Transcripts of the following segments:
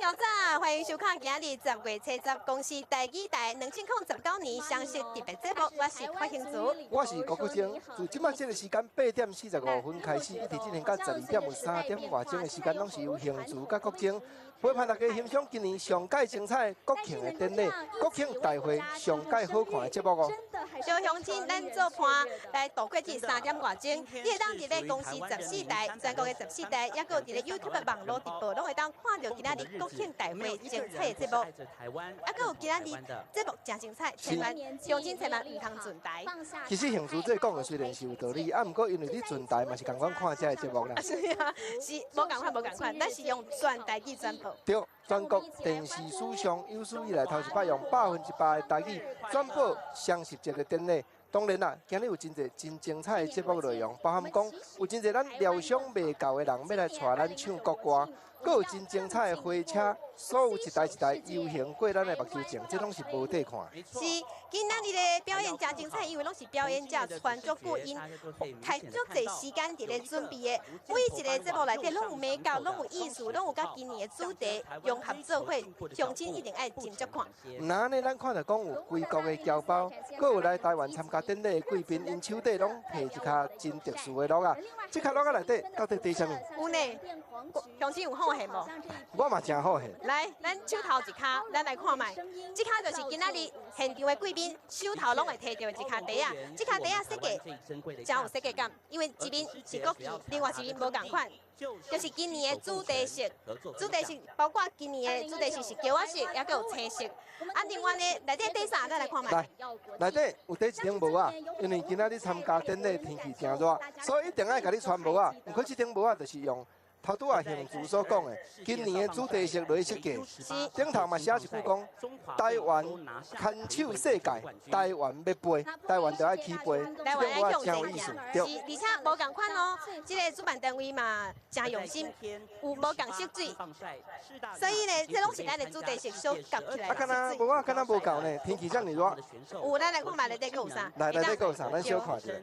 友早，欢迎收看今日10月70公司第二代2019年双十特别节目，我是郭兴竹，我是郭国清。自即摆这个时间8点45分开始，一直进行到12点有3点外钟的时间，拢是由兴竹甲国清陪伴大家欣赏今年上届精彩国庆的典礼、国庆大会上届好看的节目哦。小乡亲，咱做伴来度过这3点外钟，你会当伫咧公司14台、全国的14台，也有伫咧 YouTube 网络直播，拢会当看到今仔日国庆大会精彩的节目。啊，还有今仔日节目真精彩，千万乡亲千万唔通转台。其实兴竹这讲的虽然是有道理，不过因为你转台嘛是共款看这个节目啦。是啊，是无共款，咱是用全台语转播。对，全国电视史上有史以来头一摆用100%的台语转播双十节的典礼。当然啦，今日有真侪真精彩的节目内容，包含讲有真侪咱料想未到的人要来带咱唱国歌，阁有真精彩的花车，所有一台一台游行过咱的目睭前，这拢是无得看。是，今仔日的表演真精彩，因为拢是表演者传足久，因开足侪时间伫咧准备的，每一个节目内底拢有美感，拢有艺术，拢有甲今年的主题融合做伙，乡亲一定爱真足看。那安尼，咱看到讲有规国的侨胞，阁有来台湾参加典礼的贵宾，因手底拢摕一卡真特殊的鹿啊！这卡鹿啊内底到底伫啥物？有呢，乡亲有好现无？我嘛真好现。来，咱手头一卡，咱来看卖。这卡就是今仔日现场的贵宾手头拢会摕到的一卡袋啊！这卡袋啊设计真有设计感，因为一面是国旗，另外一面无共款。就是今年的主题色，主题色包括今年的主题色是叫我色，也佮有青色。啊，另外呢，内底底啥咱来看卖。来，内底有底一顶帽啊，因为今仔日参加典礼天气真热，所以一定爱甲你穿帽啊。不过这顶帽啊，就是用头拄啊兴竹所讲的，今年的主题色来设计。顶头嘛写一句讲，台湾牵手世界，台湾要飞，台湾就爱起飞。台湾爱向前有意思，对。而且无共款哦，这个主办单位嘛真用心，有无共色水，所以呢，这拢是咱的主题色所夹起来。啊，敢若无啊，敢若无够呢，天气这么热。有，咱来看卖内底有啥？内底有啥？咱小看者。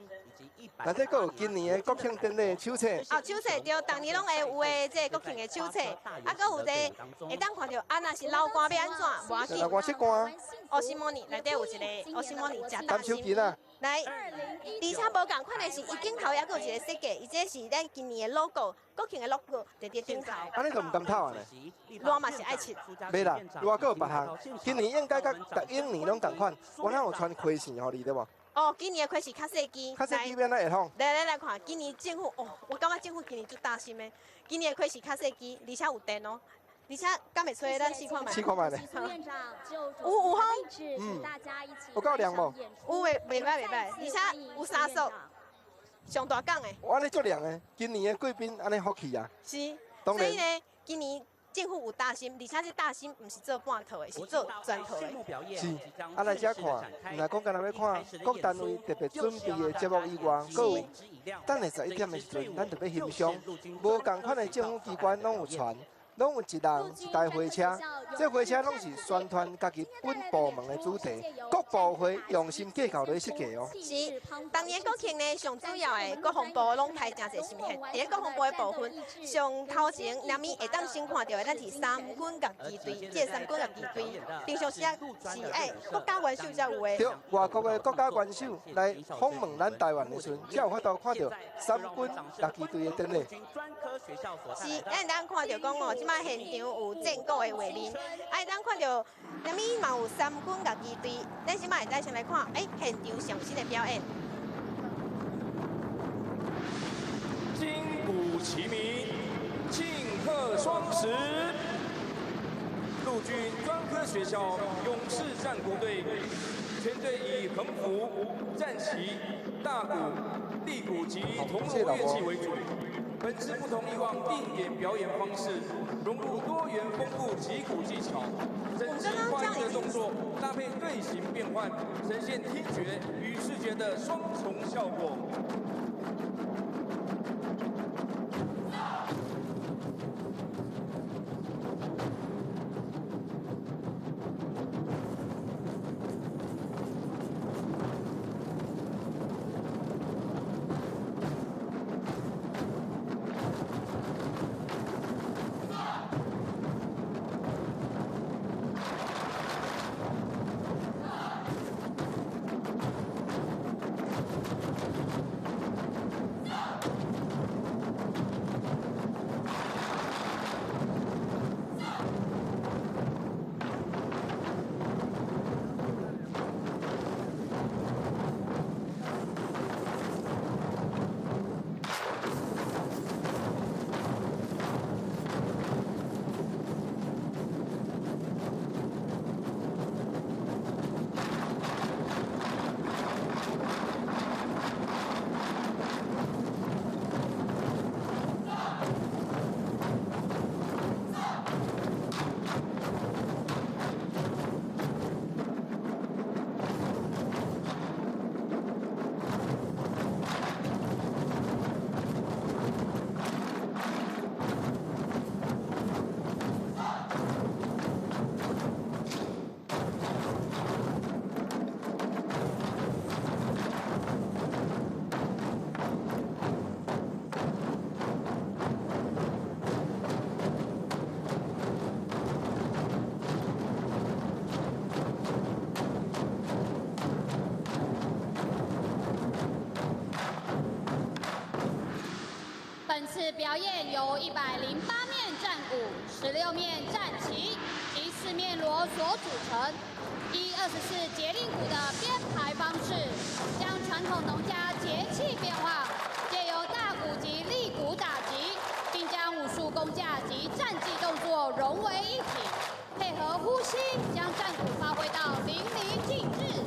内底有今年的国庆典礼手册。哦，手册对，当年拢会有的，这国庆的手册，啊，佮有这会当看到，啊，若是老歌要安怎，无要紧。老歌七歌。欧西莫尼内底有一个欧西莫尼食大单手巾啊。来，而且无共款的是，伊顶头也有一个设计，伊这是咱今年的 logo， 国庆的 logo 在顶头。安尼就唔甘透啊呢？热嘛是爱吃。袂啦，热阁有别项，今年应该甲逐一年拢同款，我哪有穿盔线互你对无？哦，今年的盔是较细支，较细支变哪会通？来看，今年政府哦，我感觉政府今年最大心的，今年的盔是较细支，而且有电哦，而且敢会吹，咱试看卖。试看卖咧。有风，有够亮无？有诶，袂歹，而且有三束，上大港诶。我安尼足亮诶，今年的贵宾安尼福气啊。是，所以呢，今年。政府有大心，而且这大心不是做半套的，是做全套的。是，啊来遮看，唔来讲，敢若要看各单位特别准备的节目以外，阁有等下11点的时阵，咱特别欣赏无共款的政府机关拢有传。拢有一人一台火车，这火车拢是宣传家己本部门的主题，各部会用心计较来设计哦。是，当年国庆呢，上主要的国防部拢派真侪什么？伫咧国防部的部分，上头前两面会当先看到的，咱是三军甲机队，这三军甲机队，平常时啊是爱国家元首才有的。对，外国的国家元首来访问咱台湾的时阵，才有法度看到三军甲机队的典礼。是，咱看到讲哦。即摆现场有战果的画面，啊，咱看到那面嘛有三军甲机队，咱即摆再先来看，现场上新的表演。金鼓齐鸣，庆贺双十。陆军专科学校勇士战国队，全队以横幅、战旗、大鼓、地鼓及铜锣乐器为主。本次不同以往定点表演方式，融入多元丰富击鼓技巧，整齐划一的动作搭配队形变换，呈现听觉与视觉的双重效果。次表演由108面战鼓、16面战旗及4面锣所组成，依24节令鼓的编排方式，将传统农家节气变化，借由大鼓及立鼓打击，并将武术功架及战技动作融为一体，配合呼吸，将战鼓发挥到淋漓尽致。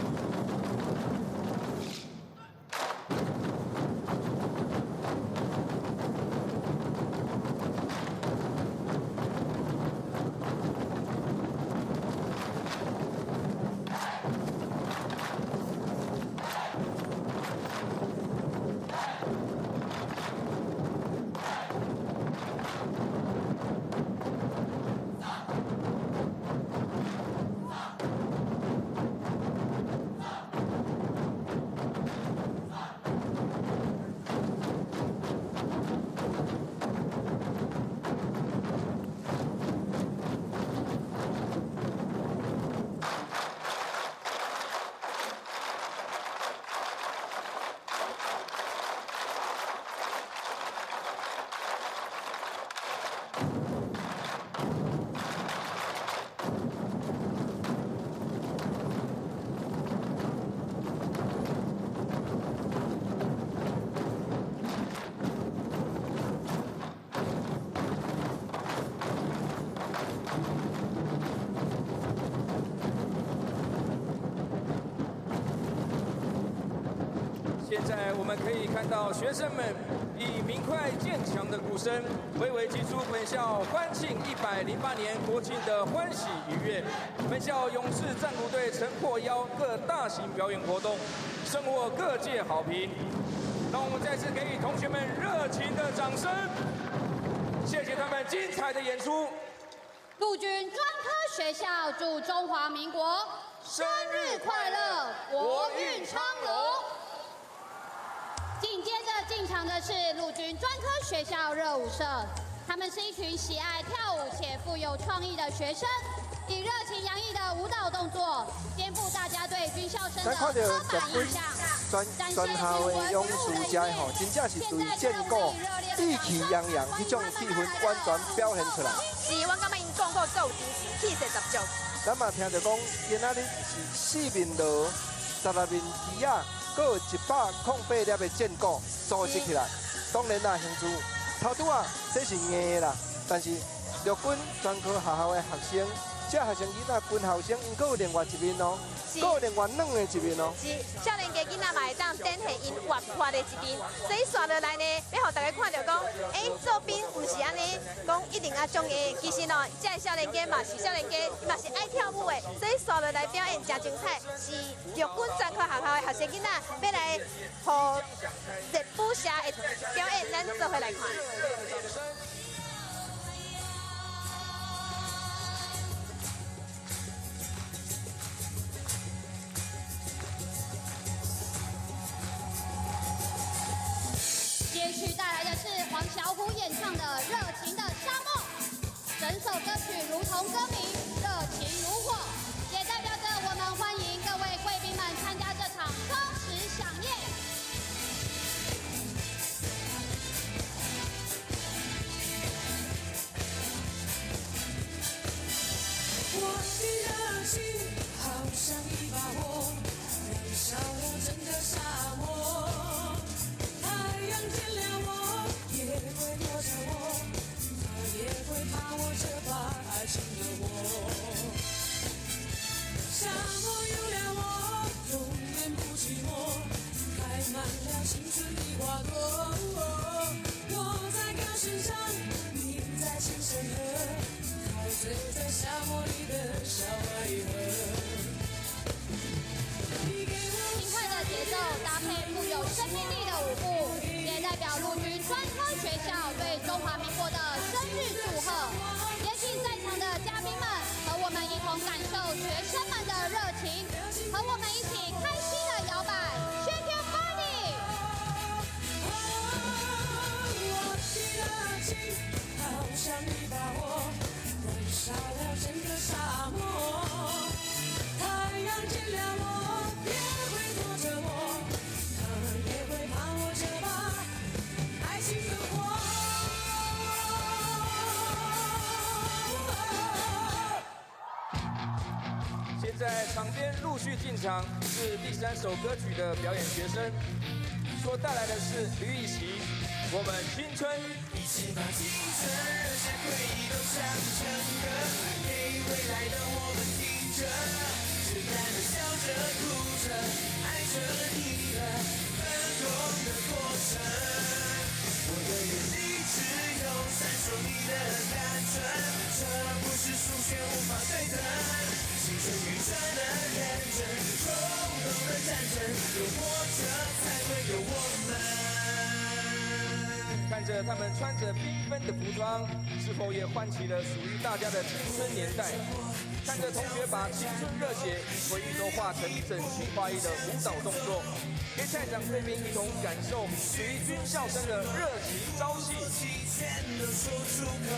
现在我们可以看到学生们以明快健强的鼓声，娓娓击出本校欢庆108年国庆的欢喜愉悦。本校勇士战鼓队曾获邀各大型表演活动，深获各界好评。让我们再次给予同学们热情的掌声，谢谢他们精彩的演出。陆军专科学校祝中华民国生日快乐，国运昌隆。紧接着进场的是陆军专科学校热舞社，他们是一群喜爱跳舞且富有创意的学生，以热情洋溢的舞蹈动作，颠覆大家对军校生的刻板印象，展现军文勇武的一面。真正是对建构意气洋洋，迄种气氛完全表现出来。是，我感觉因讲过做有精神，气势十足。咱嘛听着讲，今仔日是4面锣、12面旗啊，搁有108粒的箭鼓组织起来。当然啦，兄弟，头拄啊，这是硬的啦，但是陆军专科学校的学生，这学生囡仔军校生，因搁有另外一面哦，搁有另外软的一面哦。是，少年家囡仔嘛会当展现因活泼的一面，所以刷落来呢，要互大家看到讲，作品唔是安尼，讲一定啊中意。其实哦，这少年家嘛是少年家，嘛是爱跳舞的，所以刷落来表演真精彩。是陆军专科学校的学生囡仔要来互热舞社的表演，咱做伙来看。接续带来的是黄小琥演唱的《热情的沙漠》，整首歌曲如同歌名，热情如火，也代表着我们欢迎各位贵宾们参加这场充实飨宴。我的热情好像一把火，燃烧了整个沙漠。太阳见了我，也会躲着我，它也会怕我这把爱情的火。沙漠有了我，永远不寂寞，开满了青春的花朵。我在高山上，你在青山河。陶醉在沙漠里的小白鹤。轻快的节奏搭配富有生命力的舞步，也代表陆军专科学校对中华民国的生日祝贺。也请在场的嘉宾们和我们一同感受学生们的热情，和我们一起开心的摇摆 ，Shake your body。我的热情好像一把火。燃烧了整个沙漠，太阳见了我，也会躲着我，它也会怕我这把爱情的火。在场边陆续进场是第3首歌曲的表演学生，所带来的是吕以琪，我们青春。一起把青春热血回忆都唱成歌，给未来的我们听着，简单的笑着哭着，爱着你的奔腾的过程。我的眼里只有闪烁你的单纯，这不是数学无法对等，青春愚蠢的认真，冲动的战争，有活着才会有我们。看着他们穿着缤纷的服装，是否也唤起了属于大家的青春年代？看着同学把青春热血、回忆都化成整齐划一的舞蹈动作，给在场贵宾一同感受属于军校生的热情朝气。全都说出口，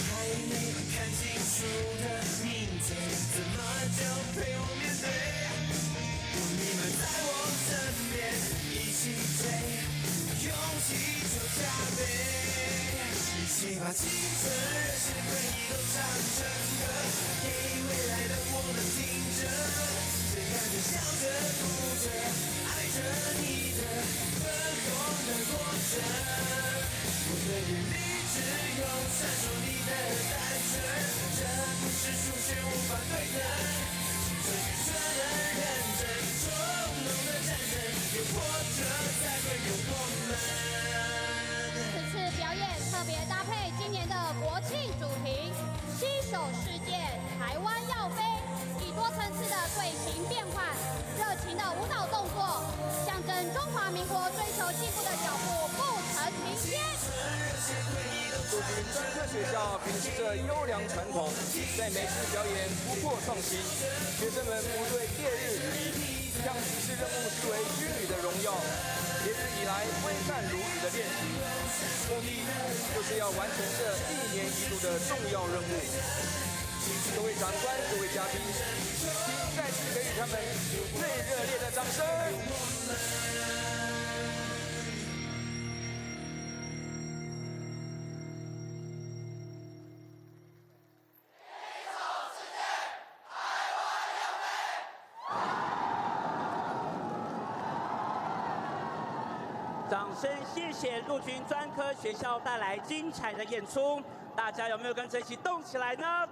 还没看清楚的明天，怎么就陪我面对？有你们在我身边，一起追，勇气就加倍。一起把青春热血回忆都唱成歌，给未来的我们听着，简单的笑着哭着，爱着你的奔放的过程。我的眼里只有闪烁你的单纯，这不是数学无法对等，青春愚蠢的认真，冲动的战争，有活着才会有我们。此次表演特别搭配今年的国庆主题“携手世界，台湾要飞”，以多层次的队形变换、热情的舞蹈动作，象征中华民国追求进步的脚步不曾停歇。陆军专科学校秉持着优良传统，在每次表演突破创新，学生们不对烈日雨衣，将指示任务视为军旅的荣耀。连日以来挥汗如雨的练习，目的就是要完成这1年1度的重要任务。各位长官、各位嘉宾，请再次给予他们最热烈的掌声。掌声谢谢陆军专科学校带来精彩的演出，大家有没有跟着一起动起来呢？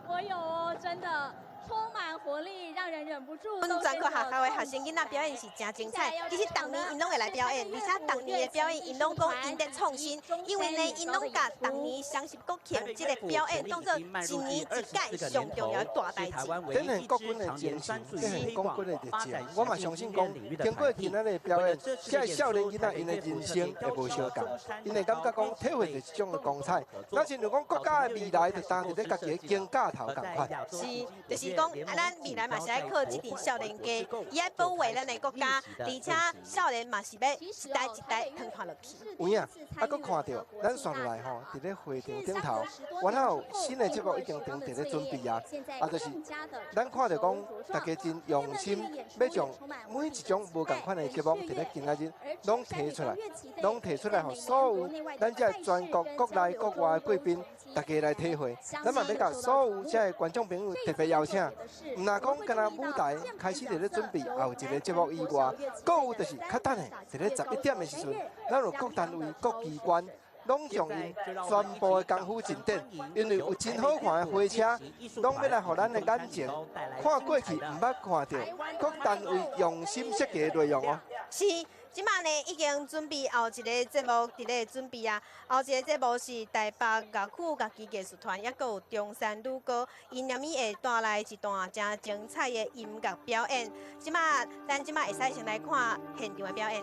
我有哦，真的充满活力，让人忍不住。阮专科学校的学生囡仔表演是真精彩，其实当年因拢会来表演，而且当年的表演因拢讲因在创新，因为呢因拢甲当年双十国庆这个表演当做一年一届上重要的大代志。展现国军的精神，展现国军的热情。我嘛相信讲，经过今仔日表演，这少年囡仔因的人生会无相共，因会感觉讲体会着这种的光彩。那亲像讲国家的未来，就当伫咧家己的肩胛头共款。是，就是讲咱未来嘛是爱靠这场少年家，伊爱保卫咱的国家，而且少年嘛是要一代一代传传落去。有影，佫看到咱刷落来吼，伫咧会场顶头，完后新的节目已经伫咧准备啊，就是咱看到讲大家真用心，要将每一种无共款的节目伫咧今仔日拢提出来，互所有咱这全国国内国外的贵宾，大家来体会。咱嘛要甲所有这的观众朋友特别邀请，毋若讲干那舞台开始伫咧准备后一个节目以外，佫有就是较等的，伫咧11点的时阵，咱有各单位、各机关。拢将因全部的功夫进展，因为有真好看的火车，拢要来互咱的眼前看过去，毋捌看到各单位用心设计的内容哦。是，即马呢已经准备后一个节目伫咧准备啊。后一个节目是台北乐曲乐器艺术团，也佫有中山女歌，因念咪会带来一段真精彩的音乐表演。咱即马会使先来看现场的表演。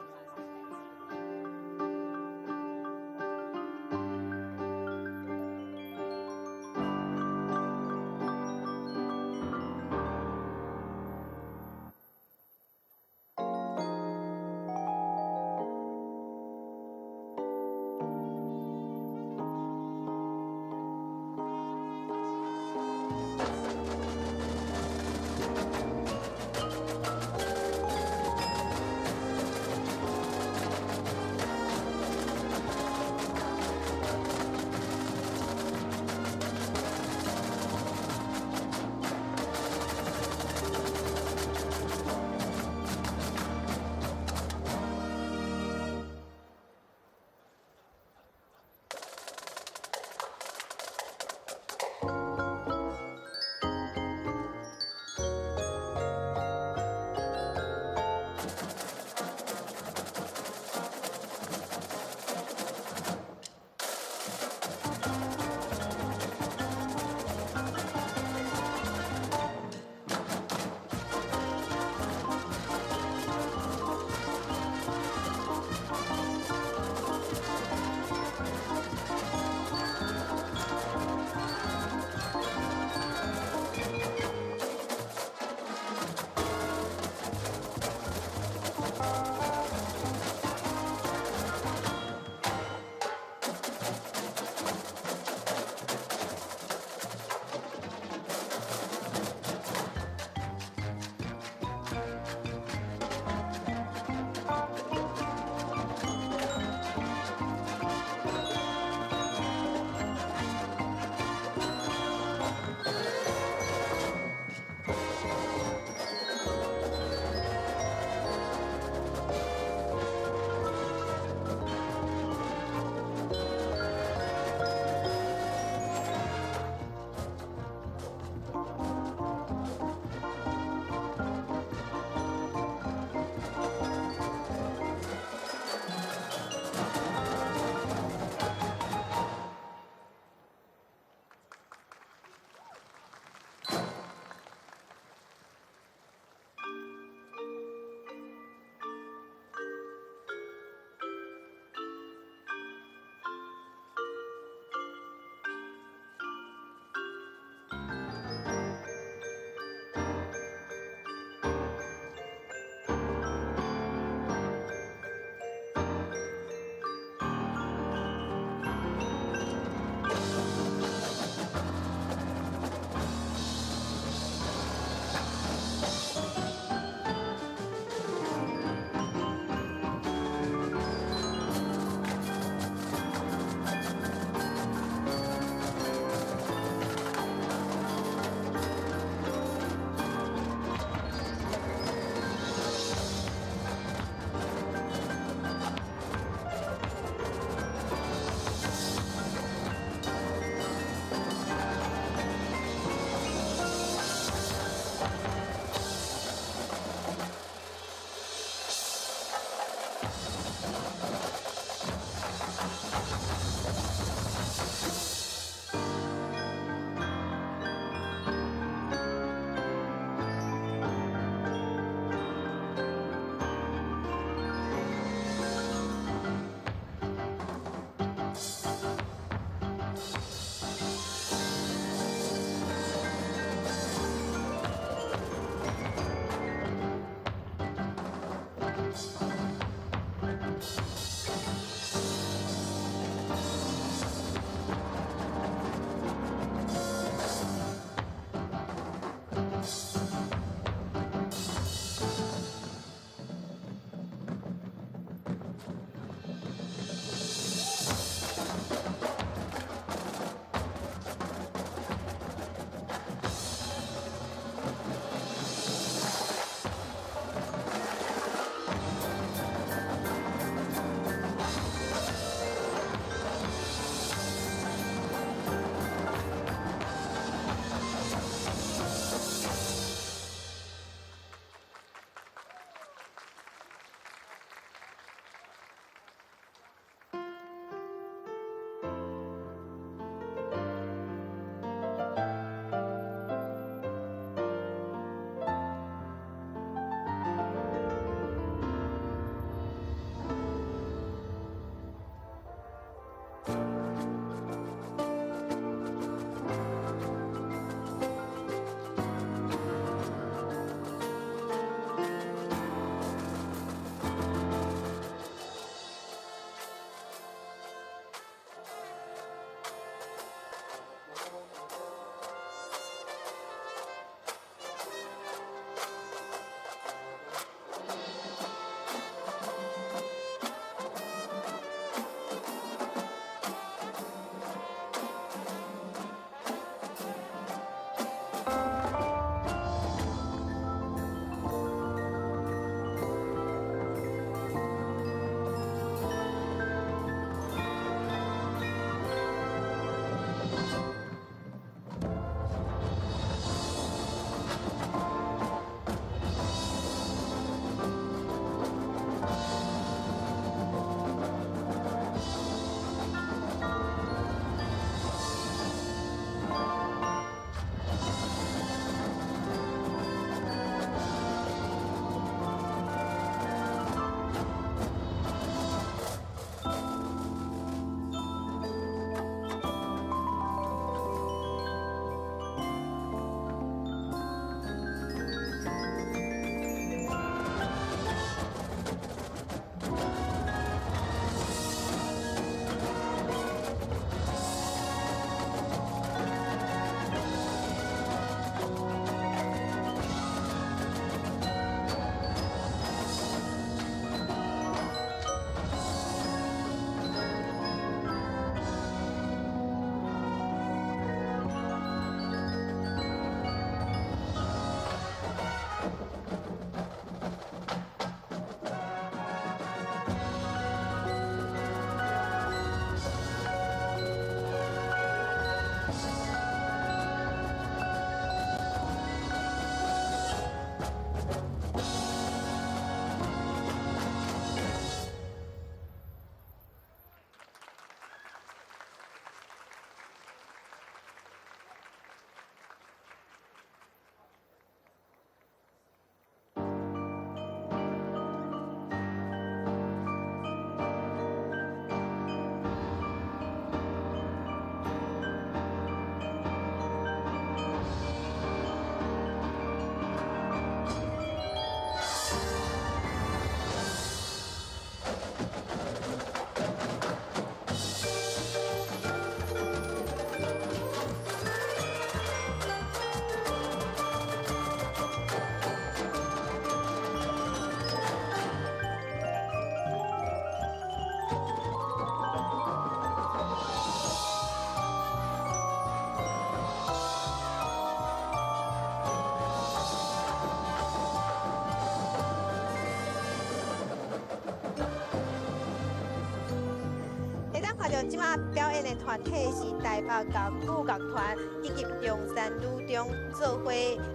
看到即马表演的团体是台北交鼓乐团以及中山女中做伙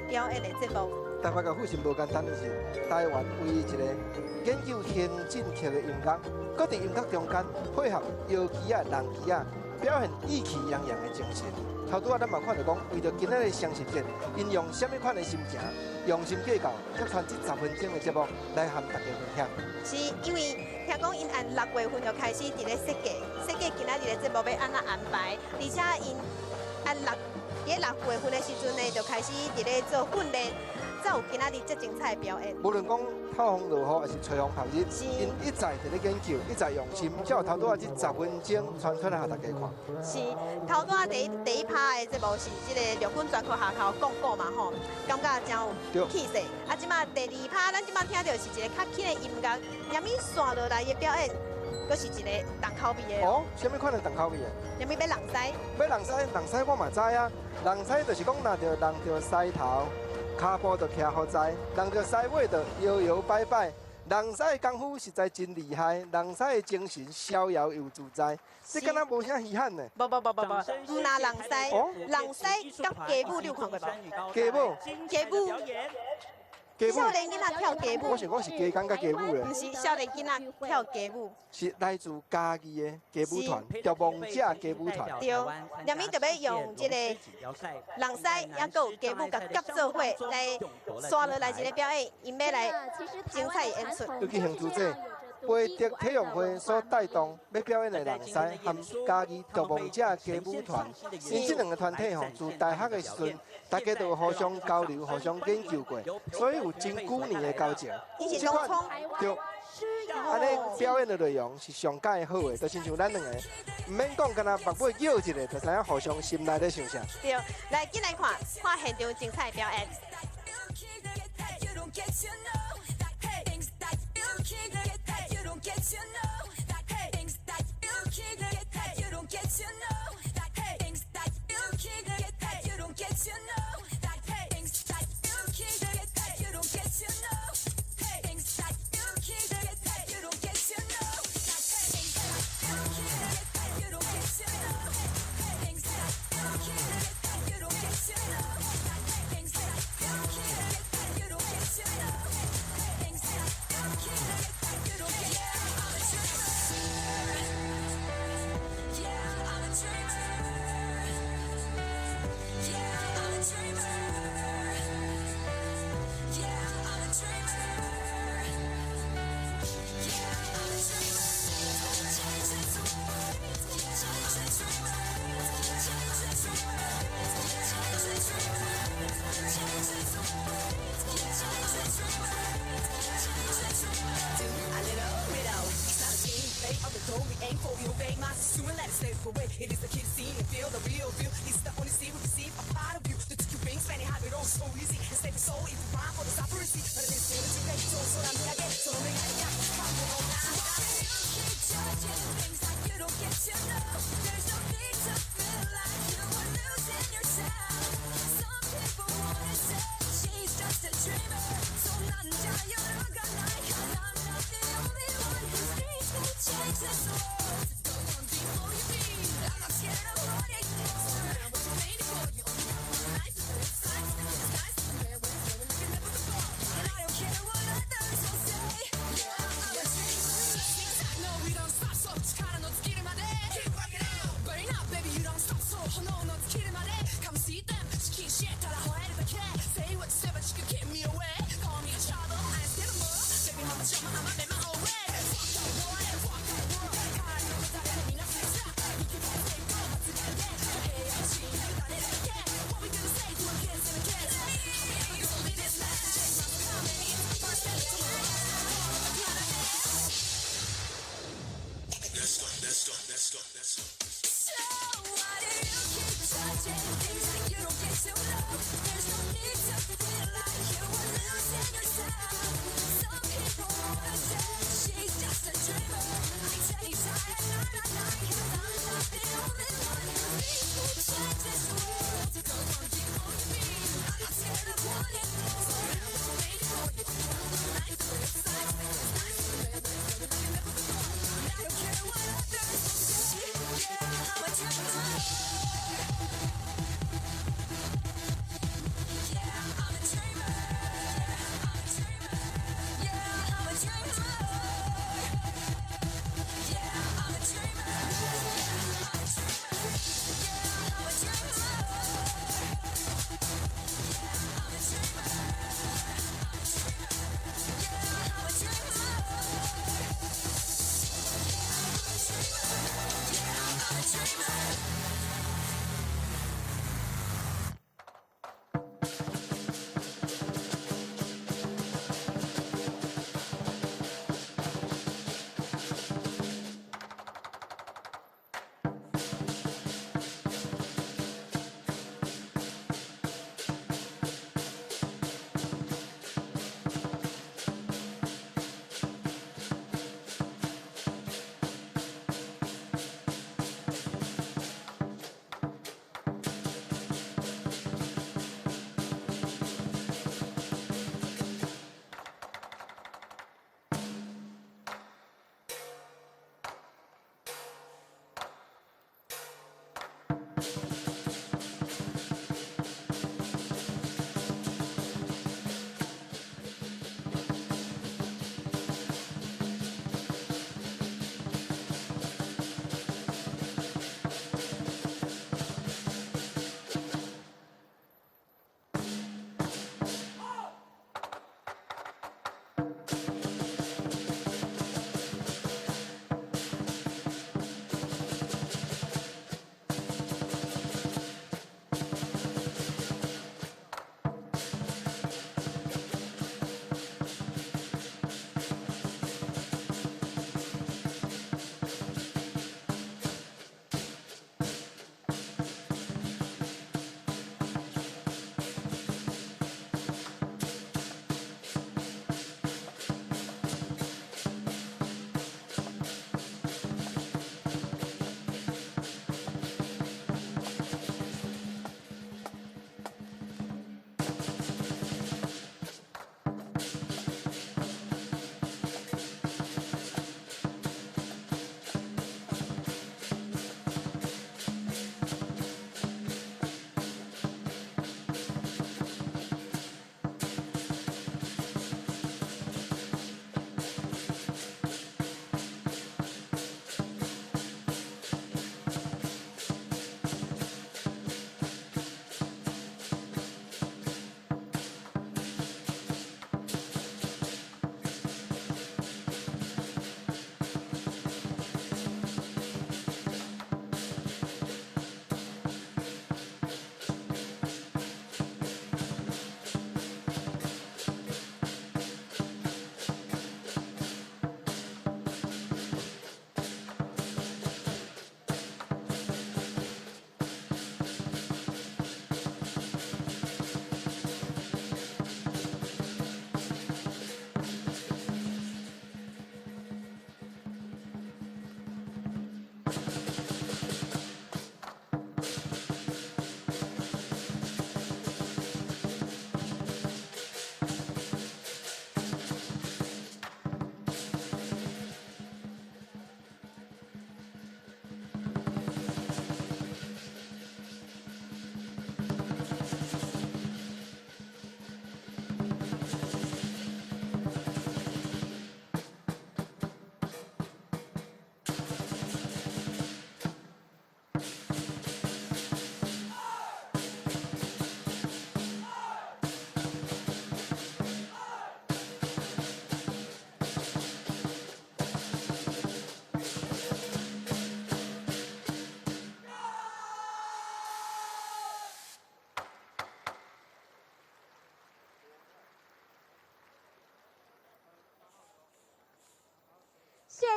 表演的节目。台北交鼓是无简单的是台湾唯一一个研究行进曲的音乐，搁伫音乐中间配合摇旗啊、人旗啊，表现意气洋洋的精神。头拄仔咱嘛看到讲，为着今仔日双十节，因用什么款的心情，用心计较，才传这10分钟的节目来和大家分享。是因为听讲因按6月份就开始伫咧设计今仔日的节目要安怎安排，而且因按6月份的时阵呢，就开始伫咧做训练，才有今仔日这精彩的表演。无论讲透风落雨还是吹风晒日，因一再伫咧研究，一再用心，才有头拄仔这10分钟传出来给大家看。是头拄仔第一趴的节目是即个陆军专科学校广告嘛吼，感觉真有气势。啊，即马第2趴，咱即马听到是一个较轻的音乐，然后线落来的表演，佫是一个重口味的。哦，什么款的重口味啊？然后要人西，要人西我嘛知啊。人西就是讲，若着人着西头，骹步着徛好在，人着西尾着摇摇摆摆。人西的功夫实在真厉害，人西的精神逍遥又自在，这敢若无啥稀罕呢。不，唔拿人西，人西甲街舞你有看过无？街舞，少年囡仔跳街舞。我想讲是街工甲街舞咧。不是少年囡仔跳街舞，是来自嘉义的街舞团，叫王者街舞团。对，然后特别用这个人西，也有街舞甲结做伙来刷落来一个表演，因要来精彩演出。尤其兴趣这培德体育会所带动要表演的人士和嘉义独梦者歌舞团，因这两个团体自大学的时阵，大家都有互相交流、互相研究过，所以有真久年的交情。这款对。安尼表演的内容是上介好的，就亲像咱两个，唔免讲，干那目尾叫一个，就知影互相心内咧想啥。对，来进来看现场精彩的表演。It is the kid scene and feel the real feel. It's the only scene we receive a part of you. The two rings, fanny high, it all so easy. And save the soul, it's rhyme for the operacy. But it is still too late, so I'm gonna get so I'm gonna get judging things like you don't get to know. There's no need to feel like you are losing yourself. Some people wanna say she's just a dreamer. So not you're gonna cause I'm not the only one who thinks we change this world. Go on before you be. I'm not scared of what it is. I'm waiting for you. Nice to be nice to be nice to be where we're looking at the ball. And I don't care what others will say. Yeah, I'm a dreamer. No, we don't stop, so力の尽きるまで Keep working out. Burning up, baby, you don't stop, so 炎の尽きるまで Come see them, 資金シェたら吠えるだけ Say what you say, but you can keep me away. Call me a child, I ain't scared of more. Baby, I'm a chummer, I'm a my own way. Fuck that boy, fuck that world. 代わりの歌でみんなフレッシュだ You can play safe, go, but together. Hey, I'm she, you done it again. What we gonna say to our kids and our kids? Because only this message is not coming. First and to Let's go. So why do you keep judging things that you don't get to know? There's no need to feel like you are losing yourself. Some people wanna say she's just a dreamer. I tell you tired, night, cause I'm not the only one who thinks we change this world. Go on, keep on me. I'm not scared of what it is. So I'm waiting for you. Nice to be excited, nice to be like you never before. And I don't care what others say. Yeah, I'm a dreamer. Yeah, I'm a dreamer. Yeah, I'm a dreamer. Yeah, I'm a dreamer.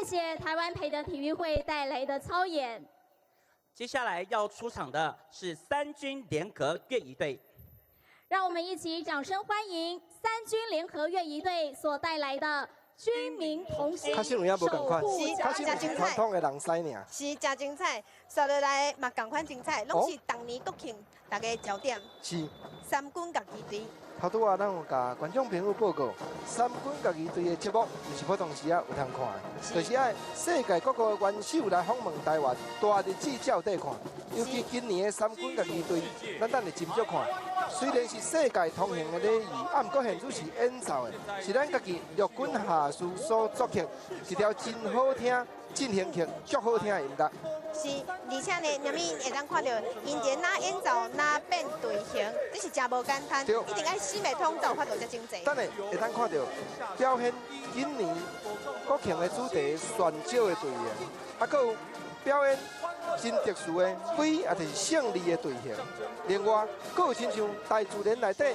谢谢台湾培德体育会带来的操演。接下来要出场的是三军联合乐仪队，让我们一起掌声欢迎三军联合乐仪队所带来的军民同心，较新闻也无共款，守护较新闻是传统的人师尔。是真精彩，刷落来嘛同款精彩，拢是当年国庆大家焦点。是。三军甲旗队。头拄啊，咱有甲观众朋友报告，三军家己队的节目，就是普通时啊有通看的，就是爱世界各国的元首来访问台湾，大日子才有得看。尤其今年的三军家己队，咱等下斟酌看。虽然是世界通行的礼仪，啊，毋过现主是演奏的，是咱家己陆军下士所作曲，一条真好听、进行曲足好听的音乐。是，而且呢，人们会当看到因在哪演奏哪变队形，这是真无简单，一定爱心脉通才有法度才真济。等下会当看到表现今年国庆的主题选召的队员，啊，还有表演真特殊的非也就是胜利的队形。另外，还有亲像大自然内底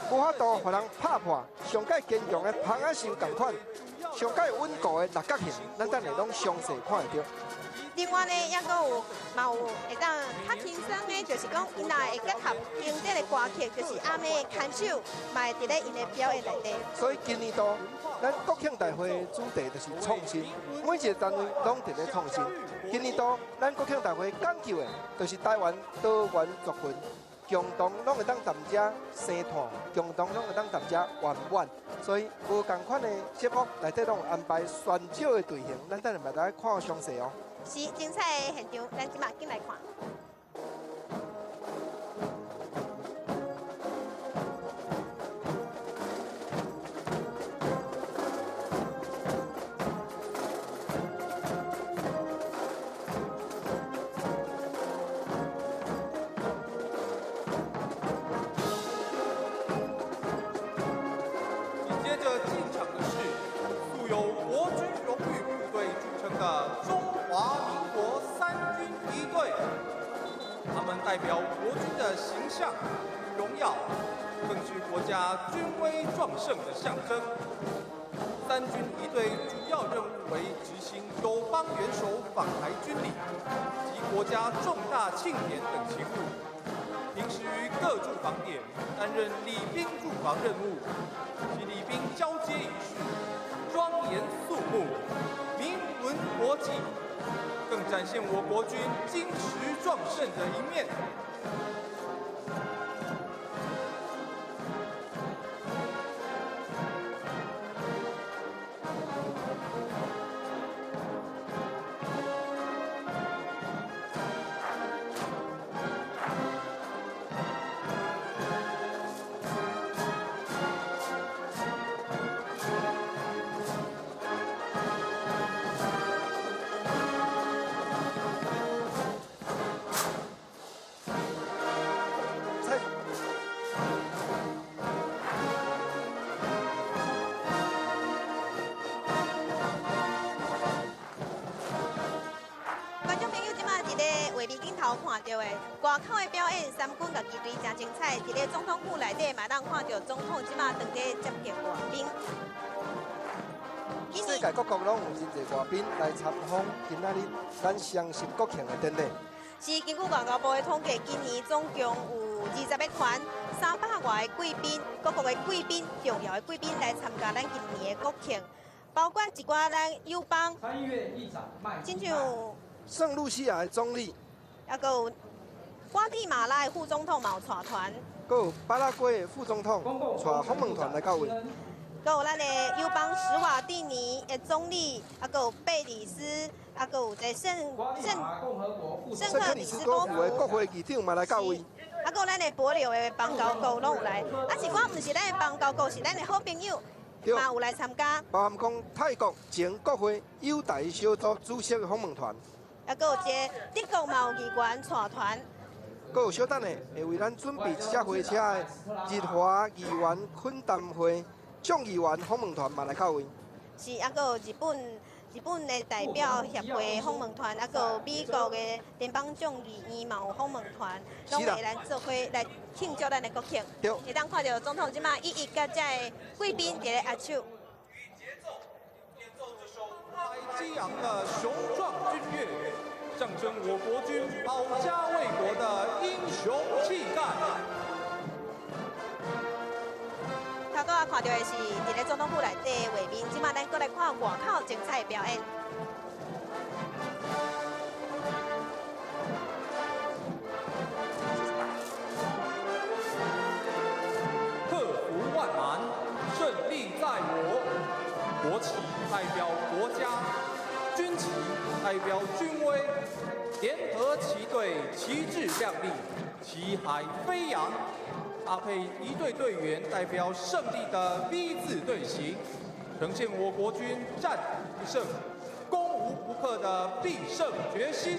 无法度互人拍破上界坚强的螃蟹兽同款，上界稳固的六角形，咱等下拢详细看会到。另外呢，也阁有嘛有会当较轻松的，就是讲因也会结合经典的歌曲，就是阿妹的牵手，嘛会伫咧因的表演内底。所以今年度咱国庆大会的主题就是创新，每一个单位拢伫咧创新。今年度咱国庆大会讲究的，就是台湾多元族群，共同拢会当谈遮生态，共同拢会当谈遮圆满。所以无共款的节目内底拢有安排选召的队形，咱等下嘛来看详细哦。是精彩的现场，咱即马进来看。接着进场的是素有国军荣誉部队著称的中华民国三军仪队，他们代表国军的形象与荣耀，更是国家军威壮盛的象征。三军仪队主要任务为执行友邦元首访台军礼及国家重大庆典等勤务，平时于各驻防点担任礼宾驻防任务，其礼宾交接仪式庄严肃穆，名闻国际，更展现我国军精实壮盛的一面。观众朋友，即马伫咧画面镜头看到的外口的表演，三军甲旗队真精彩。伫咧总统府内底嘛，当看到总统即马当地接见外宾。世界各国拢有真侪外宾来参访今仔日咱双十国庆的典礼。是根据外交部的统计，今年总共有20个团、300外的贵宾，各国的贵宾、重要的贵宾来参加咱今年的国庆，包括一寡咱友邦，亲像圣露西亚的总理，还有瓜地马拉的副总统嘛有带团，还有巴拉圭的副总统带访问团来到位。还有咱的友邦史瓦蒂尼的总理，还有贝里斯，还有在圣克里斯多夫的国会议长嘛来到位。还有咱的帛琉的邦交国拢有来，啊一寡毋是咱的邦交国，是咱的好朋友，嘛有来参加。包含讲泰国前国会友台小组主席的访问团，还有一个德国嘛有议员带团。还有小等的会为咱准备一只火车的日华议员恳谈会众议员访问团嘛来到位。是，还有日本的代表协会访问团，还有美国的联邦众议院嘛有访问团，拢会来做伙来庆祝咱的国庆。会当看到总统即马一甲遮的贵宾伫咧握手。激昂的雄壮军乐，象征我国军保家卫国的英雄气概。头个看到的是伫咧总统府内底的画面，即马咱过来看外口精彩的表演。克服万难，胜利在我。国旗代表国家，军旗代表军威，联合旗队旗帜亮丽，旗海飞扬，搭配一队队员代表胜利的 V 字队形，呈现我国军战无不胜、攻无不克的必胜决心。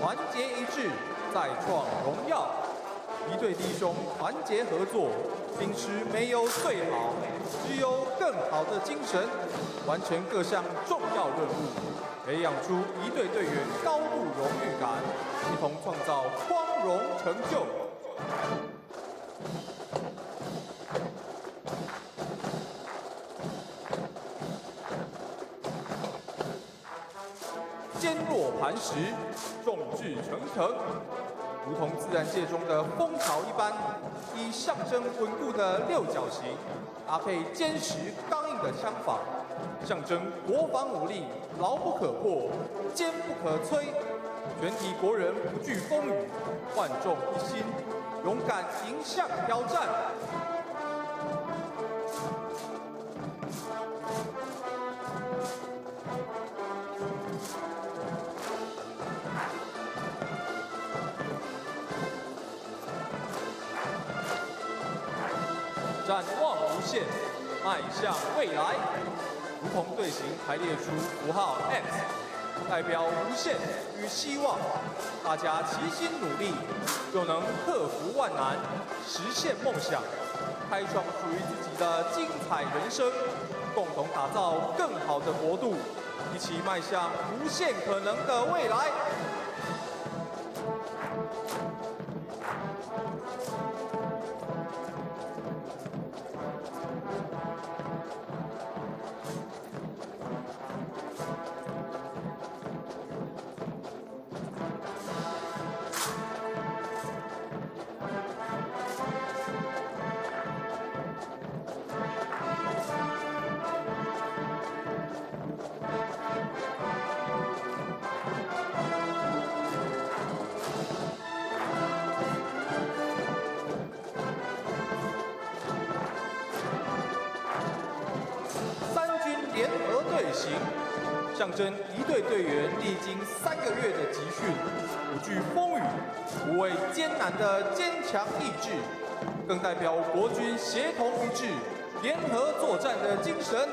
团结一致，再创荣耀。一队弟兄团结合作，秉持没有最好，只有更好的精神，完成各项重要任务，培养出一队队员高度荣誉感，一同创造光荣成就。坚若磐石，众志成城，如同自然界中的蜂巢一般，以象征稳固的六角形，搭配坚实刚硬的枪法，象征国防武力牢不可破，坚不可摧。全体国人不惧风雨，万众一心，勇敢迎向挑战。展望无限，迈向未来，如同队形排列出符号 X， 代表无限与希望。大家齐心努力，就能克服万难，实现梦想，开创属于自己的精彩人生，共同打造更好的国度，一起迈向无限可能的未来。联合队形，象征一队队员历经3个月的集训，不惧风雨，不畏艰难的坚强意志，更代表国军协同一致、联合作战的精神。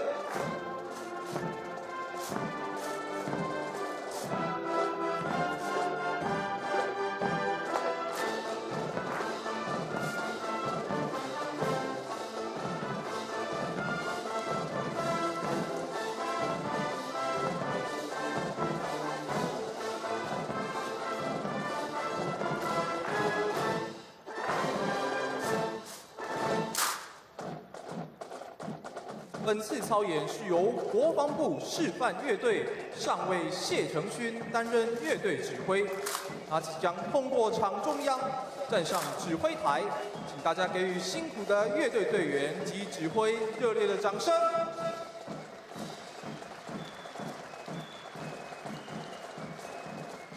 本次操演是由国防部示范乐队上尉谢承勋担任乐队指挥，他即将通过场中央站上指挥台，请大家给予辛苦的乐队队员及指挥热烈的掌声。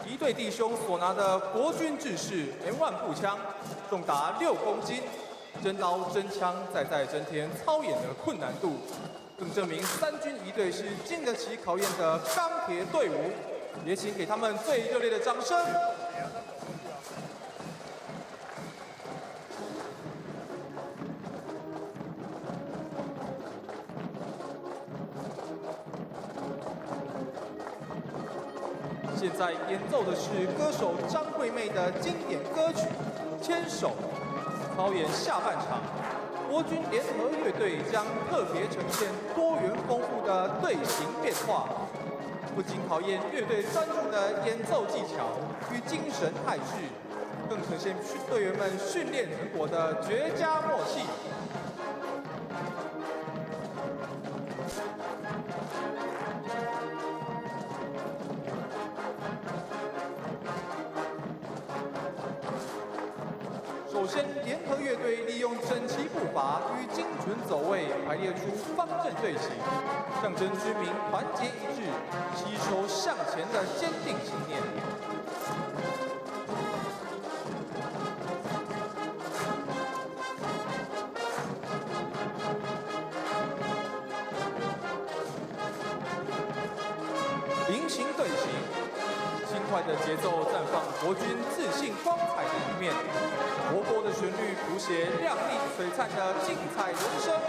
一队弟兄所拿的国军制式 M1 步枪，重达6公斤。真刀真枪，再增添操演的困难度，更证明3军一队是经得起考验的钢铁队伍。也请给他们最热烈的掌声。现在演奏的是歌手张惠妹的经典歌曲《牵手》。操演下半场，国军联合乐队将特别呈现多元丰富的队形变化，不仅考验乐队专注的演奏技巧与精神态势，更呈现队员们训练成果的绝佳默契。首先，联合乐队利用整齐步伐与精准走位，排列出方阵队形，象征军民团结一致、携手向前的坚定信念。菱形队形，轻快的节奏绽放国军自信光彩的一面。活泼的旋律谱写亮丽璀璨的精彩人生。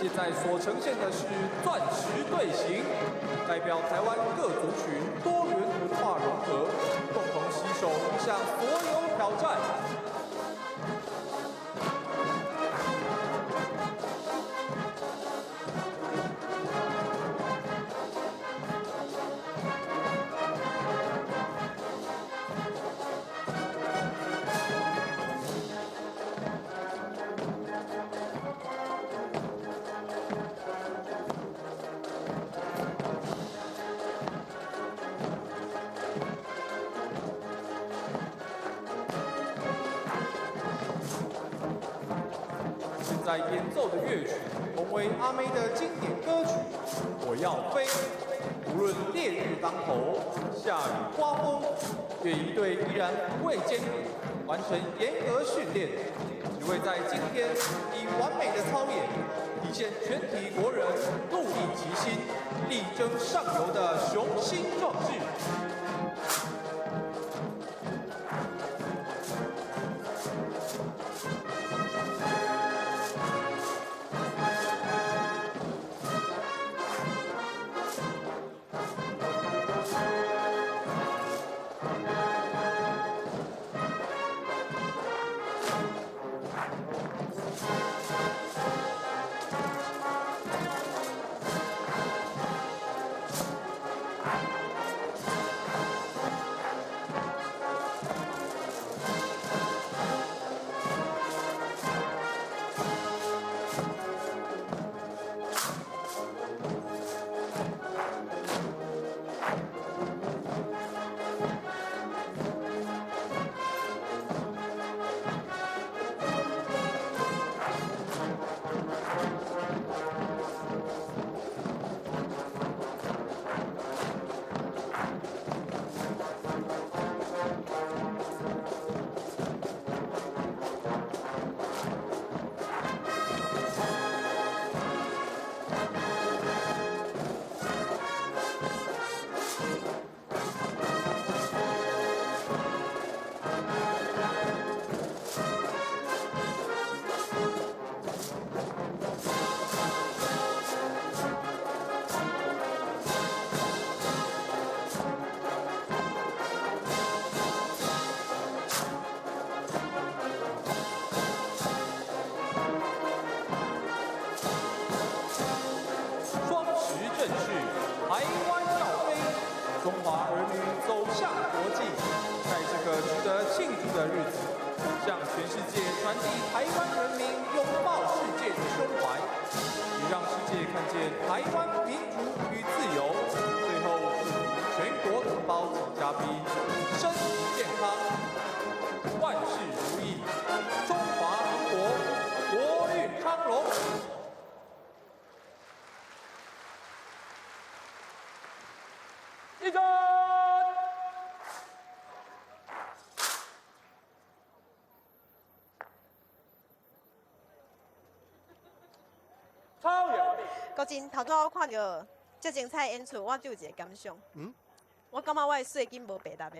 现在所呈现的是钻石队形，代表台湾各族群多元文化融合，共同携手迎向所有挑战。在演奏的乐曲同为阿妹的经典歌曲《我要飞》，无论烈日当头、下雨刮风，乐仪队依然不畏艰苦，完成严格训练，只为在今天以完美的操演，体现全体国人戮力齐心、力争上游的雄心壮志。中华儿女走向国际，在这个值得庆祝的日子，向全世界传递台湾人民拥抱世界的胸怀，也让世界看见台湾民主与自由。最后祝福全国同胞及嘉宾身体健康，万事如意，中华民国国运昌隆。一站。超有力。国真头拄我看到这精彩的演出，我就有一个感想。我感觉我的税金无白搭的。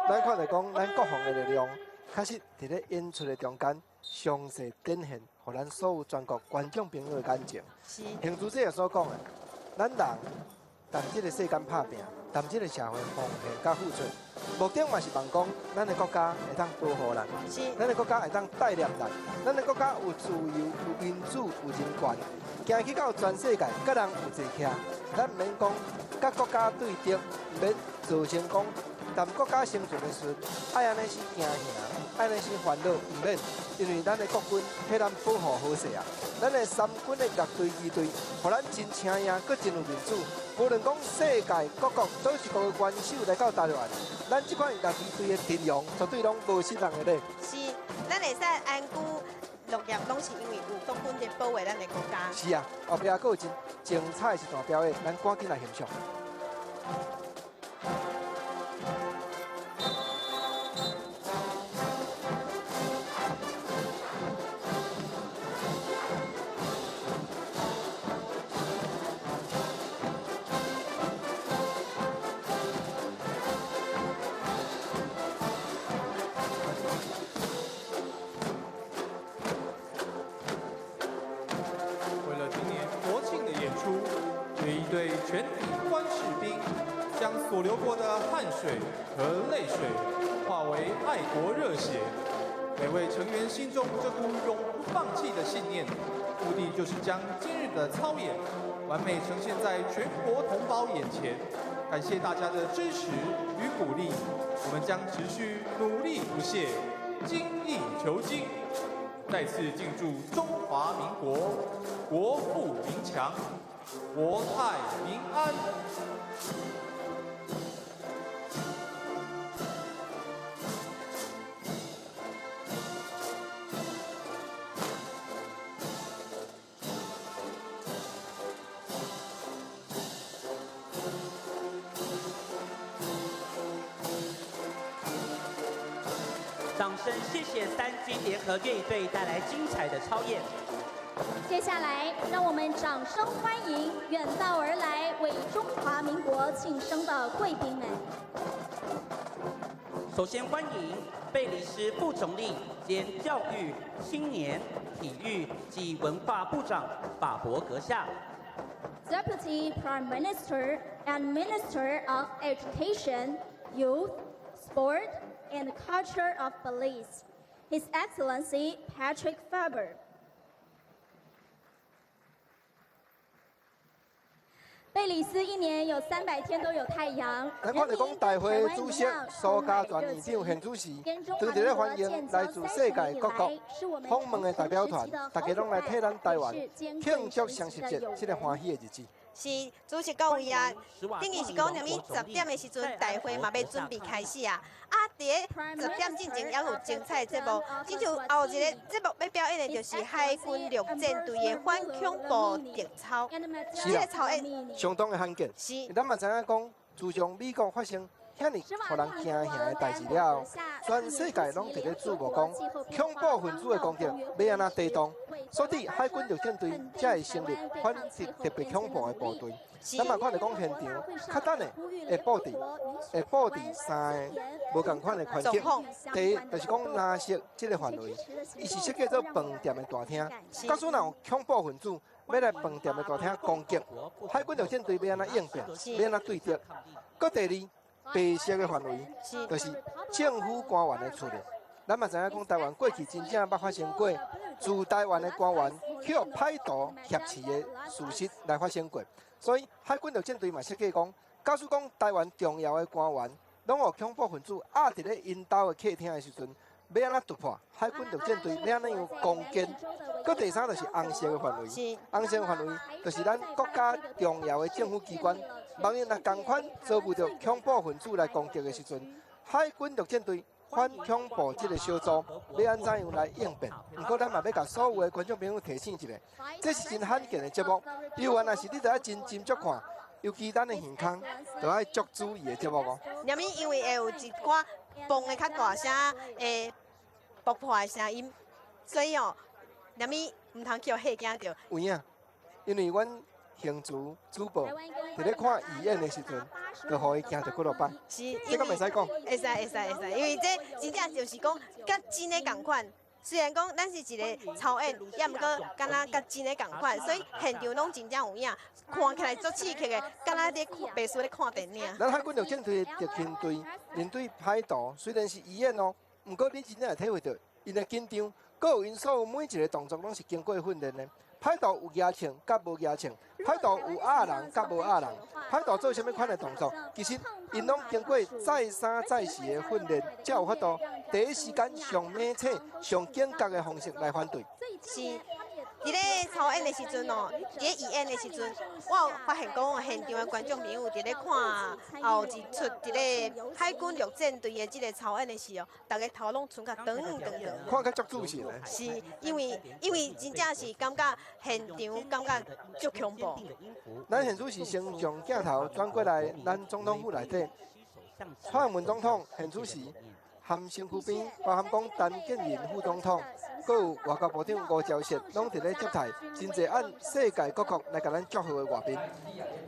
咱看到讲，咱国防的力量，确实伫咧演出的中间，详细展现，互咱所有全国观众朋友的感情。是。行主席也所讲的，咱人谈这个世间拍拼，谈这个社会奉献甲付出，目的嘛是望讲，咱的国家会当保护咱，咱的国家会当带领咱，咱的国家有自由、有民主、有人权，行去到全世界，甲人有坐徛，咱毋免讲甲国家对敌，毋免造成讲，但国家生存的时阵，爱安尼是行行，爱安尼是烦恼，毋免，因为咱的国军替咱保护好势啊，咱的三军的乐队、仪队，互咱真请赢，搁真有民主。无论讲世界各国做一个元首来到台湾，咱这款乐队的阵容绝对拢无失人的咧。是，咱会使安居乐业，拢是因为有国军在保卫咱的国家。是啊，后壁还有真精彩一段表演，咱赶紧来欣赏。为了今年国庆的演出，有一队全体关士兵将所流过的汗水和泪水化为爱国热血。每位成员心中这股永不放弃的信念，目的就是将今日的操演完美呈现在全国同胞眼前。感谢大家的支持与鼓励，我们将持续努力不懈，精益求精。再次敬祝中华民国国富民强，国泰民安。掌声谢谢三军联合乐队带来精彩的操演。接下来，让我们掌声欢迎远道而来为中华民国庆生的贵宾们。首先欢迎贝里斯副总理兼教育、青年、体育及文化部长法伯阁下。Deputy Prime Minister and Minister of Education, Youth, Sport, and Culture of Belize, His Excellency Patrick Faber. 贝里斯一年有300天都有太阳。咱看到讲大会主席苏家全院长现主席，当伫咧欢迎来自世界各国访问的代表团，大家拢来替咱台湾庆祝双十节这个欢喜的日子。是主席各位啊，等于是讲踮哩10点的时阵，大会嘛要准备开始啊。伫咧10点之前，还有精彩的节目。亲像后一个节目要表演的就是海军陆战队的反恐怖特操，这个操演相当的罕见。是咱嘛知影讲，自从美国发生遐尼互人惊吓的代志了后，全世界拢伫咧注目讲恐怖分子的攻击要安怎抵挡，所以海军陆战队才会成立反特别恐怖的部队。咱嘛看到讲现场较等的会布置3个无共款的环境。第一就是讲蓝色这个范围，伊是设计做饭店的大厅。假使若有恐怖分子要来饭店的大厅攻击，海军陆战队要安怎应变，要安怎对敌。搁第二，白色的范围，就是政府官员的出入。咱嘛知影讲，台湾过去真正捌发生过，驻台湾的官员去互歹徒挟持的事实来发生过。所以海军陆战队嘛设计讲，假使讲台湾重要的官员拢有恐怖分子压伫咧因兜的客厅的时阵，要安怎突破？海军陆战队要安怎样攻坚？搁第三就是红色的范围，红色的范围就是咱国家重要的政府机关，万一若共款遭遇到恐怖分子来攻击的时阵，海军陆战队反恐怖这个小组要安怎样来应变？不过咱嘛要甲所有的观众朋友提醒一下，这是真罕见的节目，有原来是你得要真斟酌看，尤其咱的耳孔，就要足注意的节目哦。因为会有一寡嘣的较大声，爆破的声音，所以哦，唔通叫吓惊着。有影，因为阮行族主播伫咧看义演的时阵，就互伊惊着几落摆。是，这个袂使讲。会使，因为这真正就是讲，甲真的共款。虽然讲咱是一个操演，也毋过敢若甲真的共款，所以现场拢真正有影，看起来足刺激的，敢若咧白书咧看电影。咱海军陆战队的特勤队面对歹徒，虽然是义演哦，毋过你真正会体会到因的紧张，佮有因所有每一个动作拢是经过训练的。歹徒有野情，甲无野情；歹徒有压人，甲无压人。歹徒做啥物款的动作，其实因拢经过再三再四的训练，才有法度第一时间上明确、上警觉的方式来反对。是，伫咧操演的时阵哦，伫咧义演的时阵，我有发现讲现场的观众朋友伫咧看后一出伫咧海军陆战队的即个操演的时候，大家头拢伸甲长。看较足仔细咧。是因为真正是感觉现场感觉足恐怖。咱现主是先将镜头转过来，咱总统府内底，蔡英文总统现主时含身躯边，包含讲陈建仁副总统，佮有外交部长吴钊燮，拢伫咧接待真侪按世界各国来甲咱祝贺的外宾。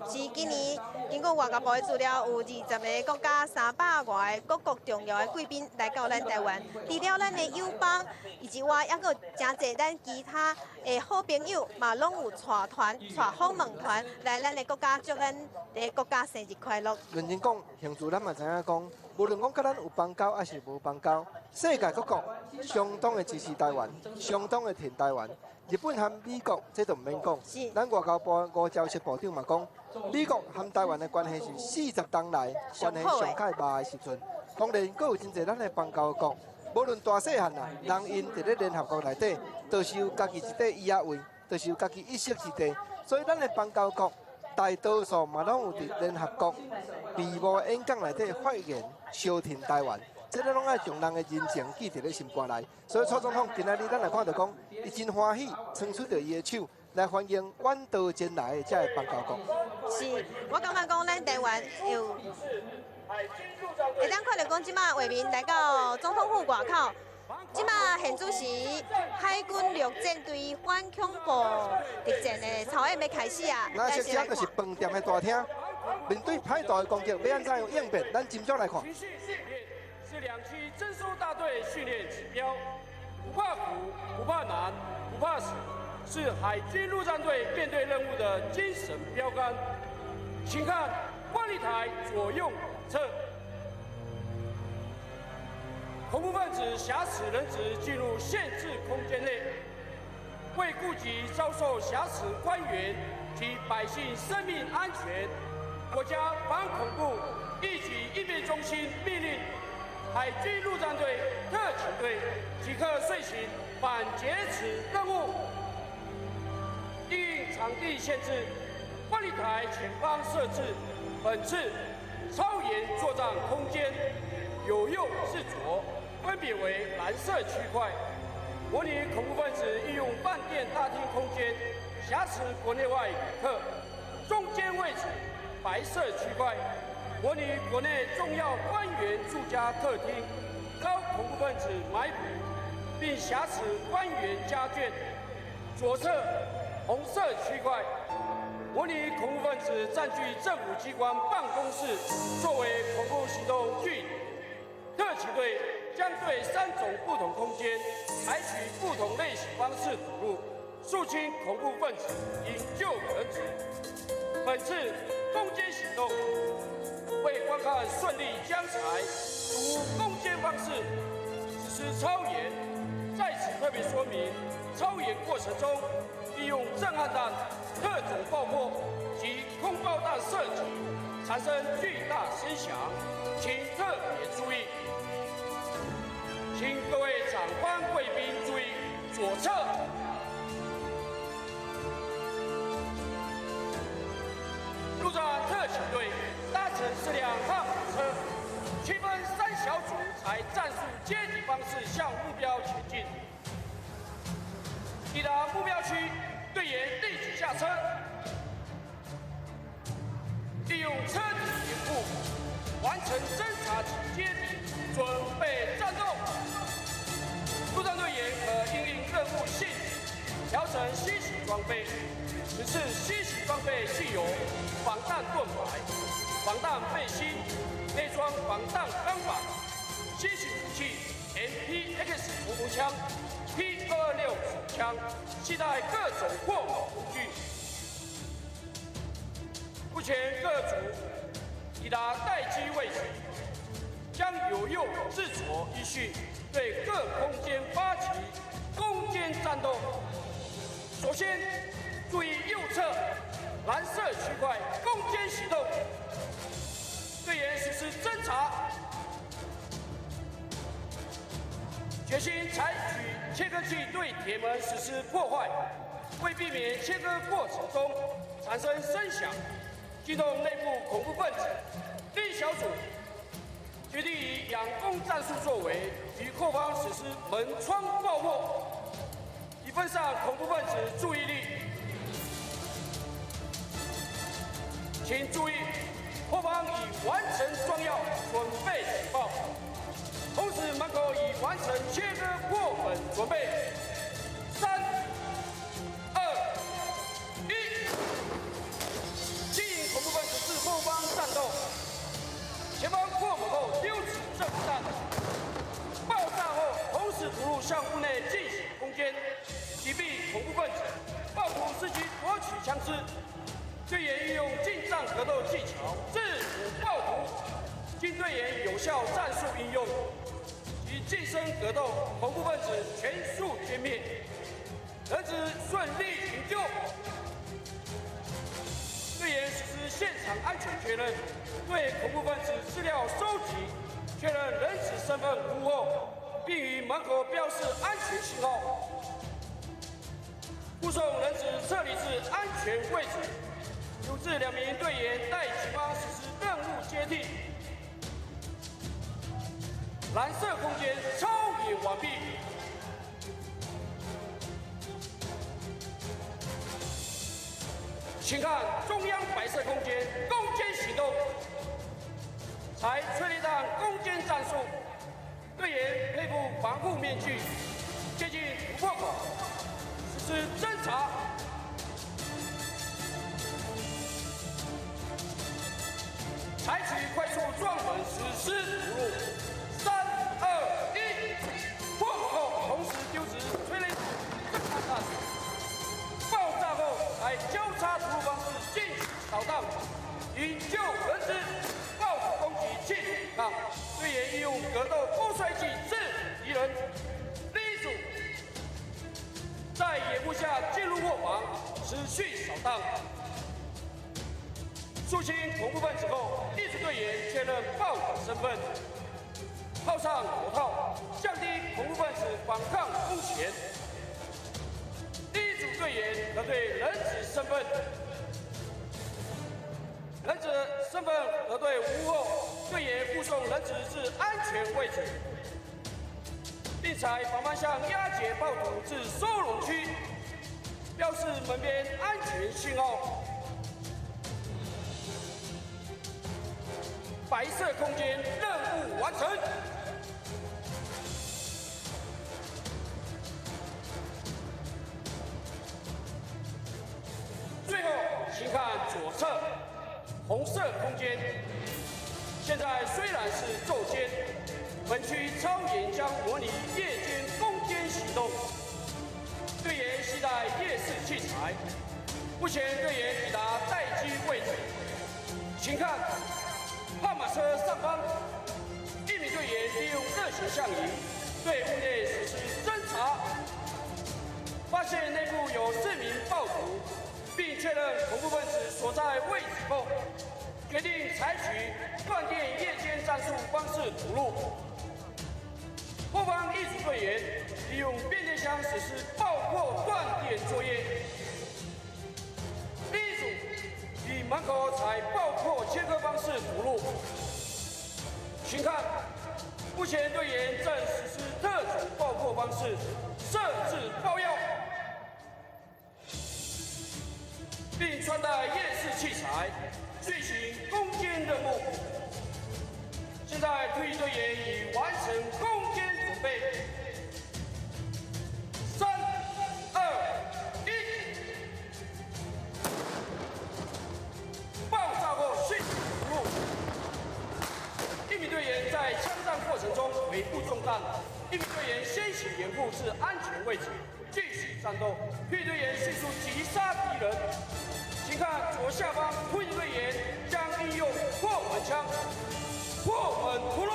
是今年经过外交部的资料，有20个国家300外各国重要的贵宾来到咱台湾。除了咱的友邦以及外，还有真侪咱其他的好朋友，嘛拢有带团、带访问团来咱的国家，祝咱的国家生日快乐。认真讲，现在咱嘛知影讲，无论讲甲咱有邦交还是无邦交，世界各国相当的支持台湾，相当的挺台湾。日本和美国这都唔免讲，咱外交部吴钊燮部长嘛讲，美国和台湾的关系是40年来关系上较歹的时阵。当然，佫有真侪咱的邦交国，无论大细汉啊，人因伫咧联合国内底，都是有家己一块伊仔位，都是有家己一席之地。所以咱的邦交国大多数嘛拢有伫联合国闭幕演讲内底发言，消停台湾。这个拢爱将人的人情记伫咧心肝内，所以蔡总统今仔日咱来看到讲，伊真欢喜，伸出着伊的手来欢迎远道前来的这个邦交国。是，我感觉讲咱台湾有，会当看到讲即马画面来到总统府外口，即马现主时海军陆战队反恐怖特战的操演要开始啊！那这就是饭店的大厅，面对歹徒的攻击，要安怎样应变？咱斟酌来看。是2区征收大队训练指标，不怕苦，不怕难，不怕死，是海军陆战队面对任务的精神标杆。请看观礼台左右侧，恐怖分子挟持人质进入限制空间内，为顾及遭受挟持官员及百姓生命安全，国家反恐怖一举应变中心命令海军陆战队特勤队即刻遂行反劫持任务。因场地限制，观礼台前方设置本次超严作战空间，由右至左分别为蓝色区块，模拟恐怖分子运用饭店大厅空间挟持国内外旅客；中间位置白色区块，模拟国内重要官员住家客厅遭恐怖分子埋伏，并挟持官员家眷；左侧红色区块，模拟恐怖分子占据政府机关办公室作为恐怖行动据点。特勤队将对3种不同空间采取不同类型方式堵路，肃清恐怖分子营救人质。本次攻坚行动为观看顺利将才，如攻坚方式实施超严。在此特别说明，超严过程中利用震撼弹、特种爆破及空包弹射击，产生巨大声响，请特别注意。请各位长官贵宾注意左侧。陆战特勤队搭乘4辆航母车，区分3小组，采战术阶级方式向目标前进。抵达目标区，队员立即下车，利用车底掩护，完成侦察及接敌，准备战斗。陆战队员可因应任务性质，调整新型装备。此次新型装备具有防弹盾牌、防弹背心、内装防弹钢板、新型武器 MPX 冲锋枪、P226手枪，携带各种破毛工具。目前各组抵达待机位置，将有右自左依序对各空间发起攻坚战斗。首先，注意右侧蓝色区块攻坚行动，队员实施侦查，决心采取切割器对铁门实施破坏，为避免切割过程中产生声响，惊动内部恐怖分子。第一小组决定以仰攻战术作为，与后方实施门窗爆破，以分散恐怖分子注意力。请注意，后方已完成装药，准备起爆。同时，门口已完成切割破门准备。3、2、1，吸引恐怖分子至后方战斗。前方破门后丢掷震撼弹，爆炸后同时突入向屋内进行攻坚，击毙恐怖分子。暴徒伺机夺取枪支。队员运用近战格斗技巧制服暴徒，经队员有效战术应用及近身格斗，恐怖分子全数歼灭，人质顺利营救。队员实施现场安全确认，对恐怖分子资料收集，确认人质身份无误后，并于门口标示安全信号，护送人质撤离至安全位置。有至2名队员带警方实施任务接替。蓝色空间超演完毕。请看中央白色空间攻坚行动，采催泪弹攻坚战术，队员配布防护面具，接近突破口，实施侦查。采取快速撞门实施突入。3、2、1，破门后同时丢掷催泪弹，爆炸后采交叉突入方式进行扫荡，营救人质。暴徒攻击进行抵抗，队员运用格斗波摔技制敌人。第一组在掩护下进入卧房，持续扫荡。肃清恐怖分子后，一组队员确认暴徒身份，套上头套，降低恐怖分子反抗风险。第一组队员核对人质身份，人质身份核对无误后，队员护送人质至安全位置，并采反方向押解暴徒至收容区，标示门边安全信号。白色空间任务完成。最后，请看左侧，红色空间。现在虽然是昼间，本区超严将模拟夜间攻坚行动，队员携带夜视器材。目前队员抵达待机位置，请看。悍马车上方，1名队员利用热血象仪对屋内实施侦查，发现内部有4名暴徒，并确认恐怖分子所在位置后，决定采取断电夜间战术方式突入。后方一组队员利用变电箱实施爆破断电作业。第一组以门口采爆破切割方式突入。请看，目前队员正实施特种爆破方式，设置爆药，并穿戴夜视器材，进行攻坚任务。现在退役队员已完成攻坚准备。3、2、为误中弹，一名队员先行掩护至安全位置，继续战斗。配队员迅速击杀敌人。请看左下方，配队员将运用破门枪破门突入，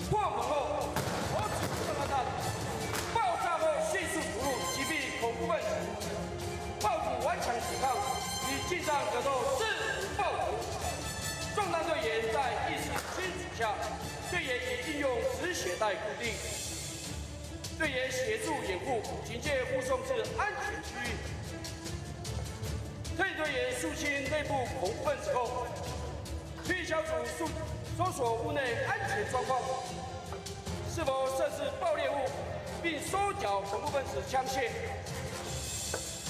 破门后火指震撼弹，爆炸后迅速突入击毙恐怖分子。爆竹顽强抵抗，与近战格斗制服爆竹。中弹队员在意识清楚下，队员已运用止血带固定。队员协助掩护，警戒护送至安全区域。特队员肃清内部恐怖分子后，推小组搜索屋内安全状况，是否设置爆裂物，并收缴恐怖分子枪械。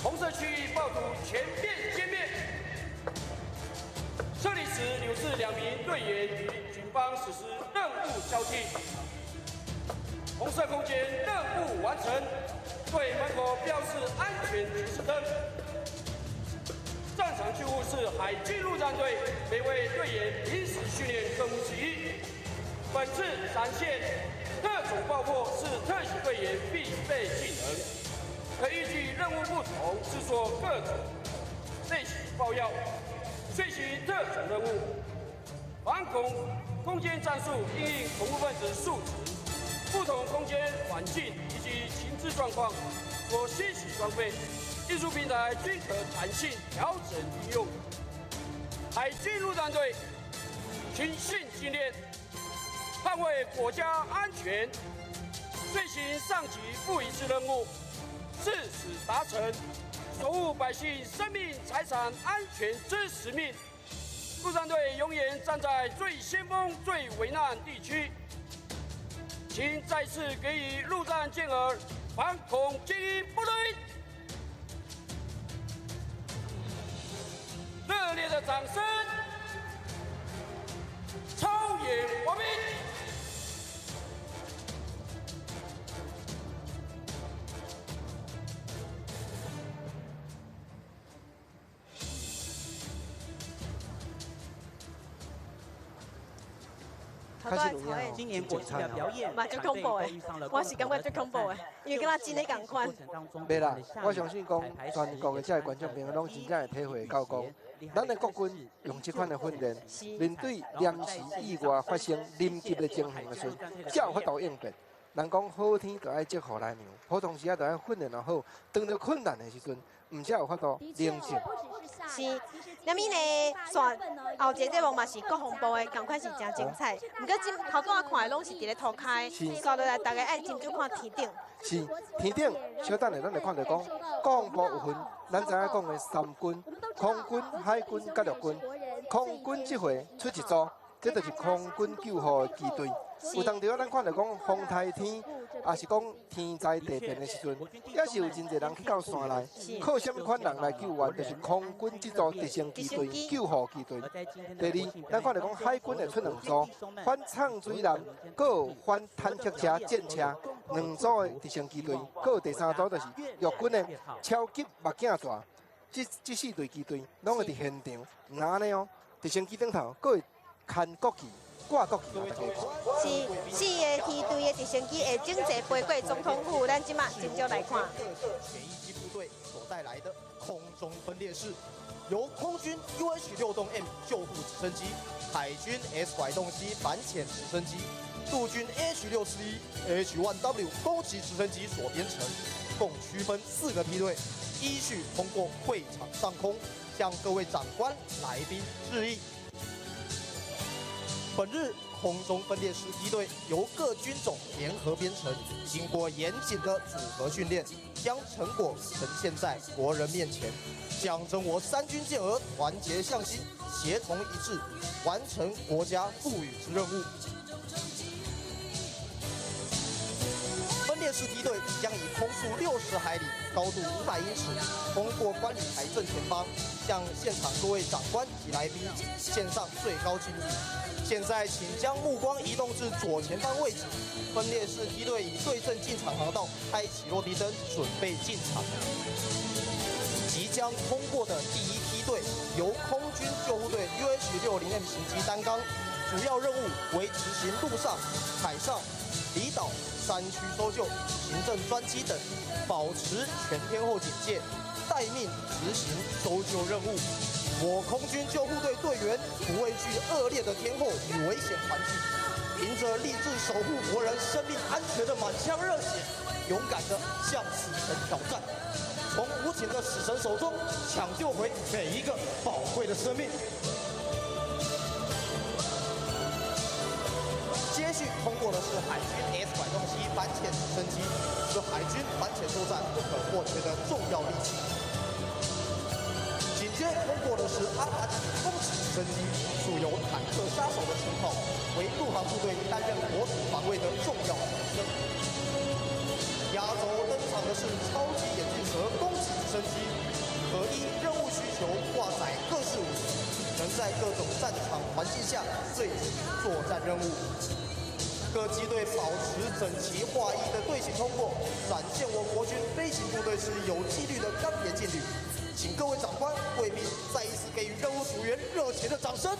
红色区域暴徒全面歼灭。撤离时留置2名队员与警方实施任务交替。红色空间任务完成，对门口标示安全指示灯。战场救护是海军陆战队每位队员临时训练任务之一。本次展现特种爆破是特型队员必备技能，可依据任务不同制作各种类型爆药，遂行特种任务。反恐空间战术因应恐怖分子素质、不同空间环境以及情资状况所新型装备。技术平台均可弹性调整运用。海军陆战队勤训精练，捍卫国家安全，遂行上级赋予之任务，誓死达成守护百姓生命财产安全之使命。陆战队永远站在最先锋、最危难地区，请再次给予陆战健儿反恐精英部队热烈的掌声！超演华明。今年国庆的表演，嘛最恐怖的，我是感觉最恐怖的，因为跟他真的同款。袂啦，我相信讲全国的这些观众朋友拢真正会体会到讲，咱的国军用这款的训练，面对临时意外发生临急的情形的时，才有法度应变。人讲好天就爱接雨来娘，普通时啊就爱训练得好，当到困难的时阵，唔才有法度冷静。是，那么呢，算后一个节目嘛是国防部的，同款是真精彩。不过今头拄仔看的拢是伫咧涂骹，刷落来大家爱斟酌看天顶。是天顶，小等下咱来看到讲，国防部有分，咱知影讲的3军：空军、海军、甲陆军。空军这回出一组，这就是空军救护的机队。有当时咱看到讲风台天，也是讲天灾地变的时阵，也是有真侪人去到山内，靠什么款人来救援？就是空军这组直升机队、救护机队。第二，咱看到讲海军会出2组，反畅水艦，佮有反坦克车、战车，2组的直升机队，佮有第3组就是陆军的超级目镜蛇。这4队机队拢会伫现场，唔安尼哦，直升机顶头佮会牵国旗。挂国旗，大家看。是4个梯队的直升机会整齐飞过总统府，咱即马斟酌来看。前一级部队所带来的空中分列式，由空军 UH-6动 M 救护直升机、海军 SY 动 C 反潜直升机、陆军 H-611、H-1W 攻击直升机所编成，共区分4个梯队，依序通过会场上空，向各位长官、来宾致意。本日空中分列式梯队由各军种联合编成，经过严谨的组合训练，将成果呈现在国人面前，象征我3军健儿团结向心、协同一致，完成国家赋予之任务。分列式梯队将以空速60海里、高度500英尺，通过观礼台正前方，向现场各位长官及来宾献上最高敬意。现在，请将目光移动至左前方位置，分列式梯队以对正进场航道开启落地灯，准备进场。即将通过的第1梯队由空军救护队 UH-60M 型机担纲，主要任务为执行陆上、海上、离岛、山区搜救、行政专机等，保持全天候警戒，待命执行搜救任务。我空军救护队队员不畏惧恶劣的天候与危险环境，凭着立志守护国人生命安全的满腔热血，勇敢地向死神挑战，从无情的死神手中抢救回每一个宝贵的生命。接续通过的是海军 S-107反潜直升机，是海军反潜作战不可或缺的重要利器。紧接通过的是阿帕奇攻击直升机，素有坦克杀手的称号，为陆航部队担任国土防卫的重要角色。压轴登场的是超级眼镜蛇攻击直升机，可依任务需求挂载各式武器，能在各种战场环境下遂行作战任务。各机队保持整齐划一的队形通过，展现我国军飞行部队是有纪律的钢铁劲旅。请各位长官、贵宾再一次给予任务组员热情的掌声。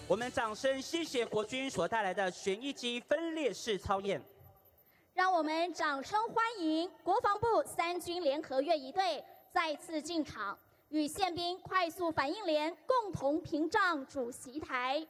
我们掌声谢谢国军所带来的旋翼机分列式操演。让我们掌声欢迎国防部3军联合越仪队再次进场，与宪兵快速反应连共同屏障主席台。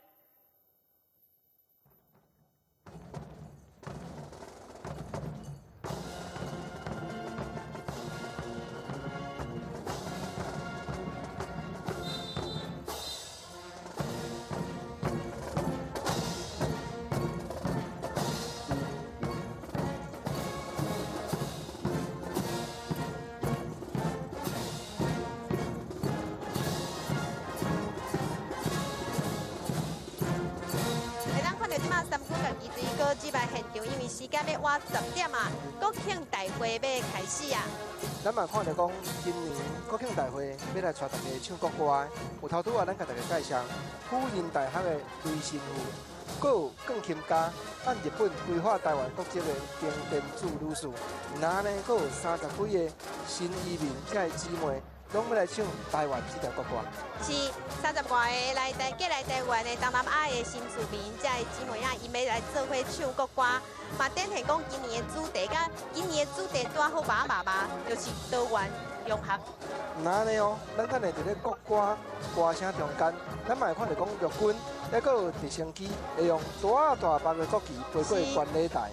即摆现场，因为时间要晚10点啊，国庆大会要开始啊。咱嘛看到讲，今年国庆大会要来带大家唱国歌，有头拄啊，咱甲大家介绍辅仁大学的雷神父，阁有更添加按日本规划台湾国籍的丁典柱女士，然后呢，阁有30几个新移民才的姊妹。拢要来唱台湾这条国歌，是30外个来台湾的东南亚的新住民，这姊妹啊，伊要来做伙唱国歌，嘛展现讲今年的主题，甲今年的主题拄好把嘛，就是多元融合。那呢哦，咱等下伫咧国歌歌声中间，咱嘛会看到讲陆军，还阁有直升机会用大把的国旗飞过观礼台，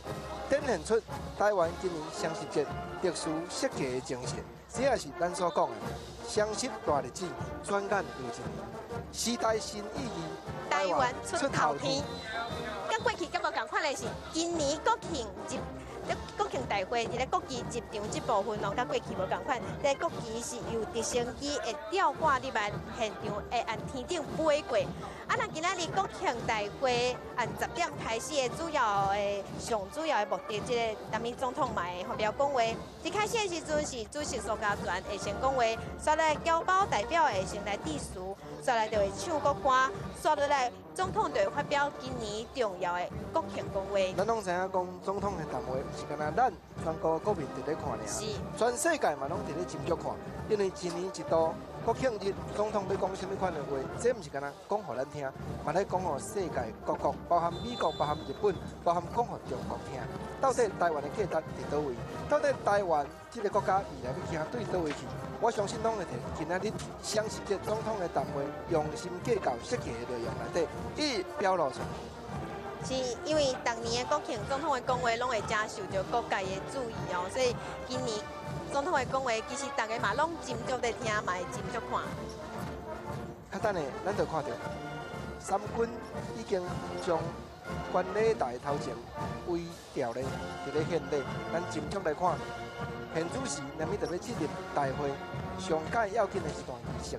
展现出台湾今年双十节特殊设计的精神。这也是咱所讲的双十大日子，转眼又一年，时代新意义，台湾出头天。跟过去敢无共款的是，今年国庆大会伫咧国旗入场这部分咯，甲过去无共款。在国旗是由直升机会吊挂入来现场，会按天顶飞过。啊，那今仔日国庆大会按10点开始的上主要的目的，即个台湾总统嘛会发表讲话。一开始的时阵是主席苏家全会先讲话，接来侨胞代表会先来致辞，接来就会唱国歌，接落来总统就会发表今年重要的国庆讲话。咱拢知影讲总统的谈话，不是干那咱全国国民伫咧看尔，全世界嘛拢伫咧斟酌看，因为一年一度。国庆日，总统要讲什么款的话，这不是干那讲互咱听，嘛咧讲互世界各国，包含美国、包含日本、包含讲互中国听。到底台湾的价值伫倒位？到底台湾这个国家未来要行对倒位去？我相信拢会摕今仔日双十节总统的谈话，用心计较设计的内容内底，一一表露出来。是因为当年的国庆总统的讲话，拢会真受到各界的注意哦，所以今年总统的讲话，其实大家嘛拢斟酌在听，嘛会斟酌看。较等下，咱就看到三军已经将观礼台头前围掉咧，伫咧献礼。咱斟酌来看，现主席连咪特别进入大会，上届要紧的一段仪式。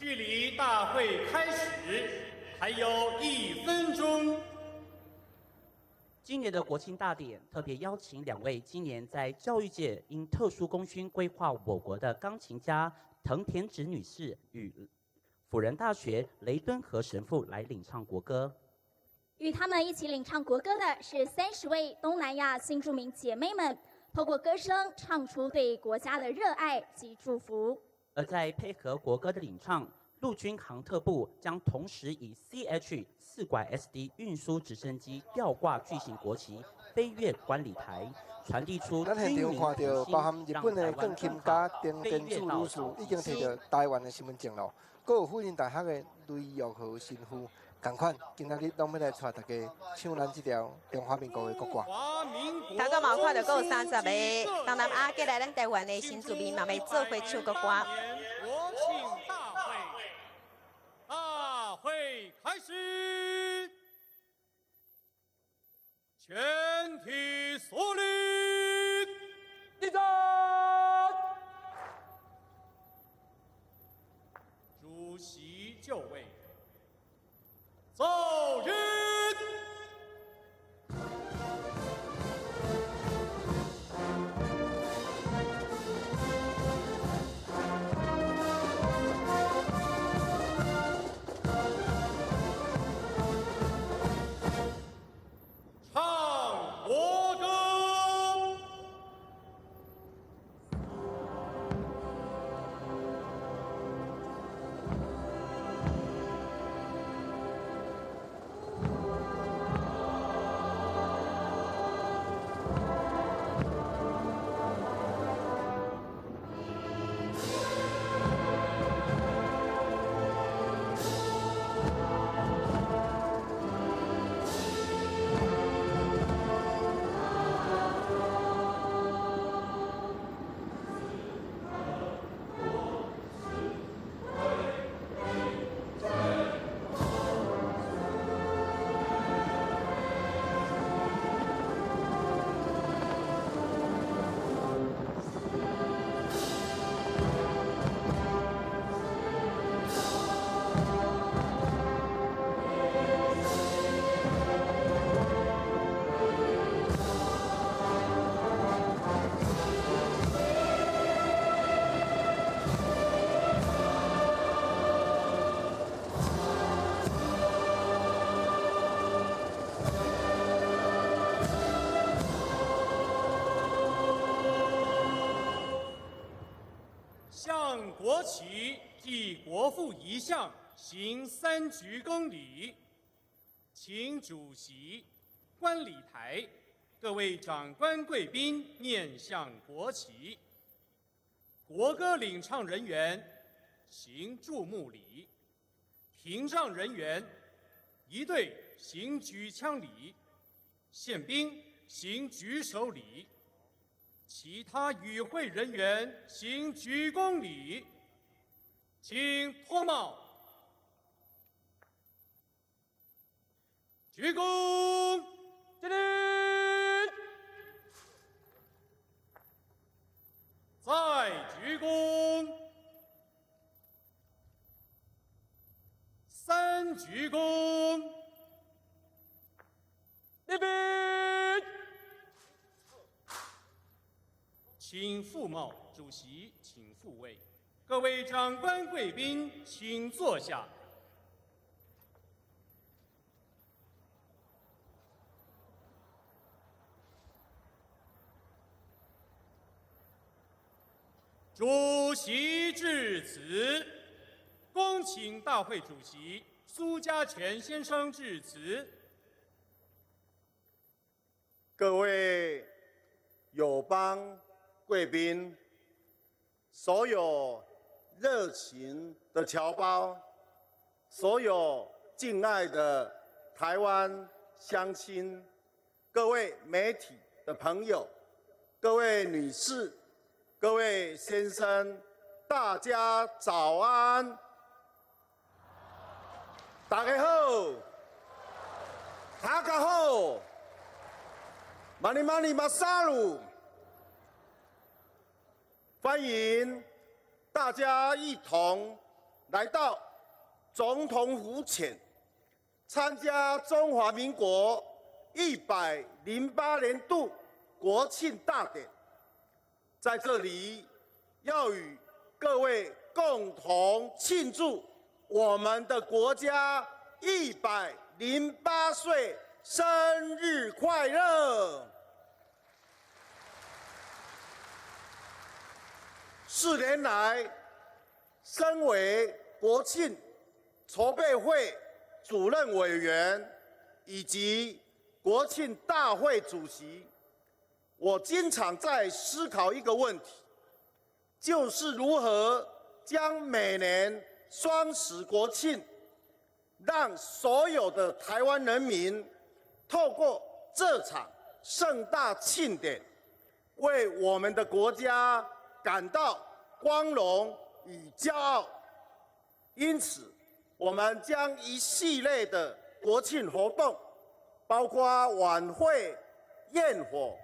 距离大会开始还有1分钟。今年的国庆大典特别邀请2位今年在教育界因特殊功勋规划我国的钢琴家藤田直女士与辅仁大学雷敦和神父来领唱国歌。与他们一起领唱国歌的是30位东南亚新住民姐妹们，透过歌声唱出对国家的热爱及祝福。而在配合国歌的领唱，陆军航特部将同时以 CH-4拐 SD 运输直升机吊挂巨型国旗飞越观礼台，传递出咱现场看到包含日本的钢琴家丁田柱女士已经摕到台湾的身份证了，还有辅仁大学的雷玉和神父，同款今仔日拢要来带大家唱咱这条中华民国的国歌。大家嘛看到还有30个东南亚过来咱台湾的新住民嘛，要做伙唱国歌。国庆大会开始，全体肃立，立正。主席就位，奏乐。唱国歌。向国旗暨国父遗像行3鞠躬礼，请主席、观礼台各位长官贵宾面向国旗，国歌领唱人员行注目礼，屏障人员一队行举枪礼，宪兵行举手礼。其他与会人员行鞠躬礼，请脱帽。鞠躬，敬礼，再鞠躬，3鞠躬，立禀。请复帽，主席请复位，各位长官贵宾请坐下。主席致辞，恭请大会主席苏家全先生致辞。各位友邦贵宾，所有热情的侨胞，所有敬爱的台湾乡亲，各位媒体的朋友，各位女士，各位先生，大家早安！大家好，大家好，马尼马尼马萨鲁。欢迎大家一同来到总统府前，参加中华民国108年度国庆大典。在这里，要与各位共同庆祝我们的国家108岁生日快乐！4年来，身为国庆筹备会主任委员以及国庆大会主席，我经常在思考一个问题，就是如何将每年双10国庆，让所有的台湾人民透过这场盛大庆典，为我们的国家感到光荣与骄傲。因此，我们将一系列的国庆活动，包括晚会、焰火、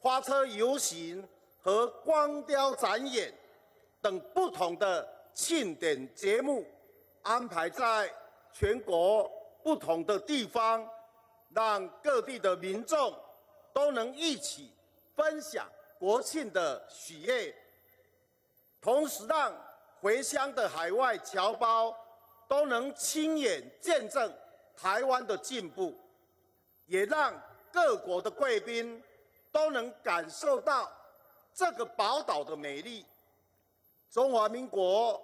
花车游行和光雕展演等不同的庆典节目，安排在全国不同的地方，让各地的民众都能一起分享国庆的喜悦，同时让回乡的海外侨胞都能亲眼见证台湾的进步，也让各国的贵宾都能感受到这个宝岛的美丽。中华民国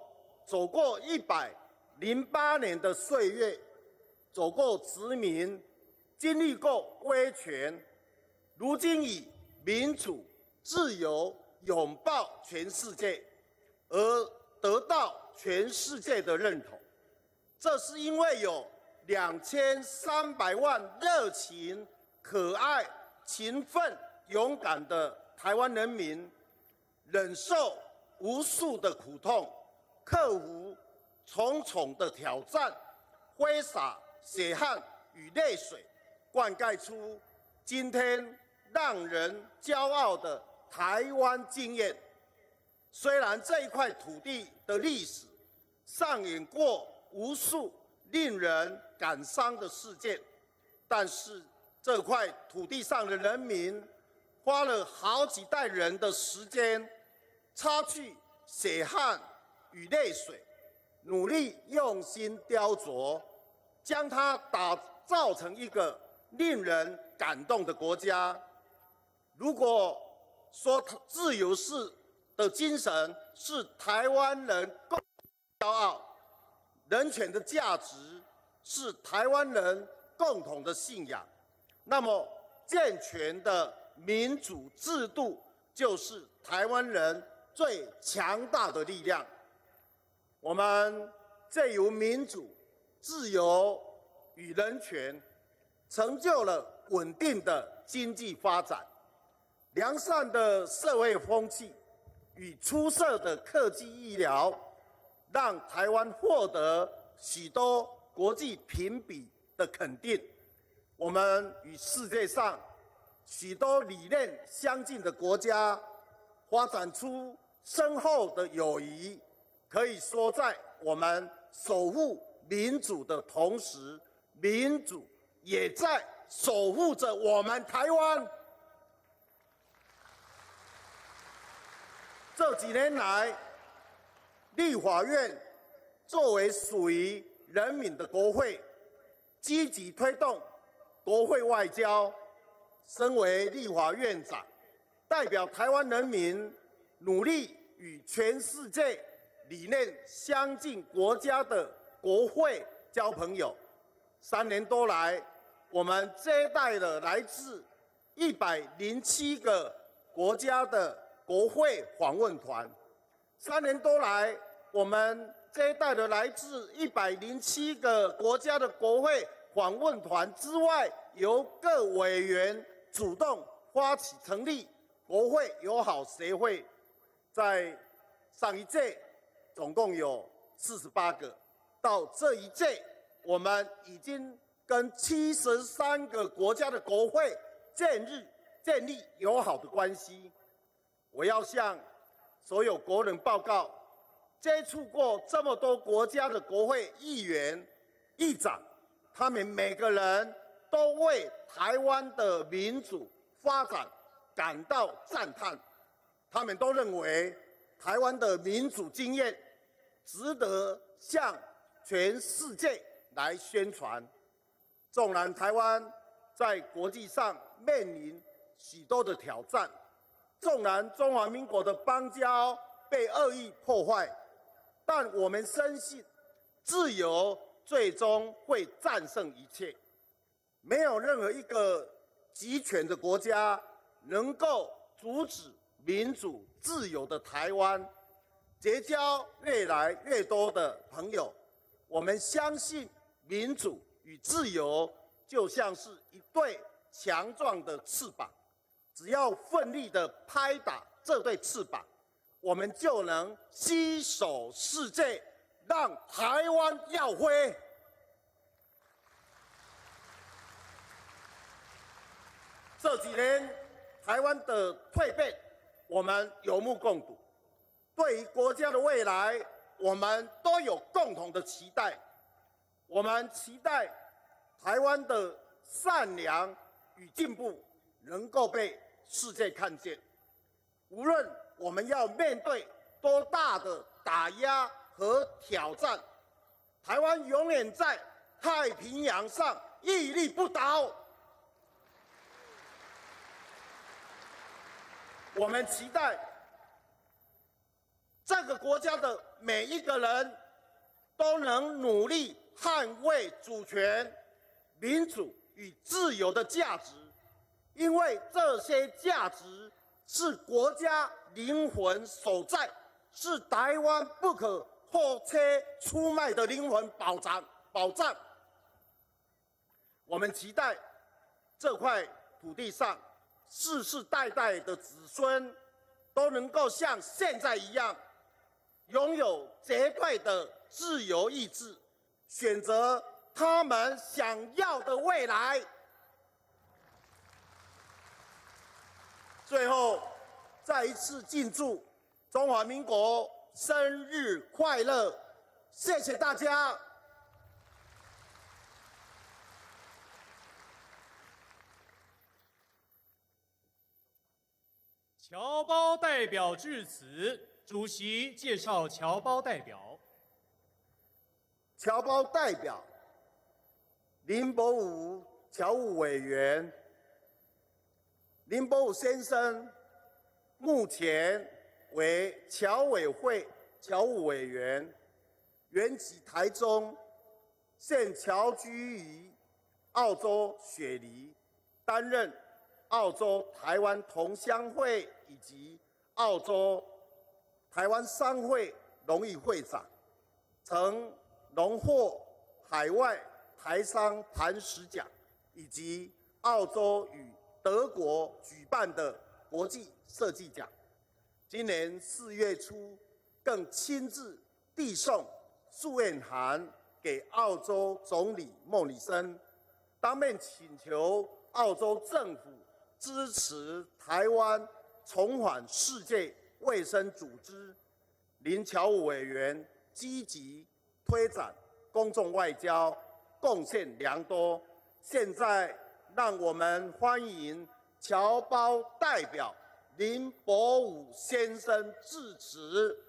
走过108年的岁月，走过殖民，经历过威权，如今以民主、自由拥抱全世界，而得到全世界的认同。这是因为有2300万热情、可爱、勤奋、勇敢的台湾人民，忍受无数的苦痛，克服重重的挑战，挥洒血汗与泪水，灌溉出今天让人骄傲的台湾经验。虽然这一块土地的历史上演过无数令人感伤的事件，但是这块土地上的人民花了好几代人的时间，擦去血汗与泪水，努力用心雕琢，将它打造成一个令人感动的国家。如果说自由的精神是台湾人共同的骄傲，人权的价值是台湾人共同的信仰，那么健全的民主制度就是台湾人最强大的力量。我们借由民主、自由与人权，成就了稳定的经济发展、良善的社会风气与出色的科技医疗，让台湾获得许多国际评比的肯定。我们与世界上许多理念相近的国家发展出深厚的友谊，可以说在我们守护民主的同时，民主也在守护着我们台湾。这几年来，立法院作为属于人民的国会，积极推动国会外交。身为立法院长，代表台湾人民努力与全世界理念相近国家的国会交朋友。3年多来，我们接待了来自107个国家的国会访问团。3年多来，我们接待了来自107个国家的国会访问团之外，由各委员主动发起成立国会友好协会。在上一届总共有48个，到这一届我们已经跟73个国家的国会建立友好的关系。我要向所有国人报告，接触过这么多国家的国会议员、议长，他们每个人都为台湾的民主发展感到赞叹。他们都认为台湾的民主经验值得向全世界来宣传。纵然台湾在国际上面临许多的挑战，纵然中华民国的邦交被恶意破坏，但我们深信自由最终会战胜一切。没有任何一个集权的国家能够阻止民主自由的台湾结交越来越多的朋友。我们相信民主与自由就像是一对强壮的翅膀，只要奋力地拍打这对翅膀，我们就能携手世界，让台湾耀辉。这几年台湾的蜕变，我们有目共睹。对于国家的未来，我们都有共同的期待。我们期待台湾的善良与进步能够被世界看见。无论我们要面对多大的打压和挑战，台湾永远在太平洋上屹立不倒。我们期待这个国家的每一个人都能努力捍卫主权、民主与自由的价值，因为这些价值是国家灵魂所在，是台湾不可货车出卖的灵魂保障。我们期待这块土地上世世代代的子孙都能够像现在一样，拥有绝对的自由意志，选择他们想要的未来。最后，再一次敬祝中华民国生日快乐！谢谢大家。侨胞代表致辞，主席介绍侨胞代表。侨胞代表林伯武侨务委员。林伯武先生目前为侨委会侨务委员，原籍台中，现侨居于澳洲雪梨，担任澳洲台湾同乡会以及澳洲台湾商会荣誉会长，曾荣获海外台商磐石奖以及澳洲与德国举办的国际设计奖。今年4月初，更亲自递送祝愿函给澳洲总理莫里森，当面请求澳洲政府支持台湾重返世界卫生组织。林侨务委员积极推展公众外交，贡献良多。现在让我们欢迎侨胞代表林伯武先生致辞。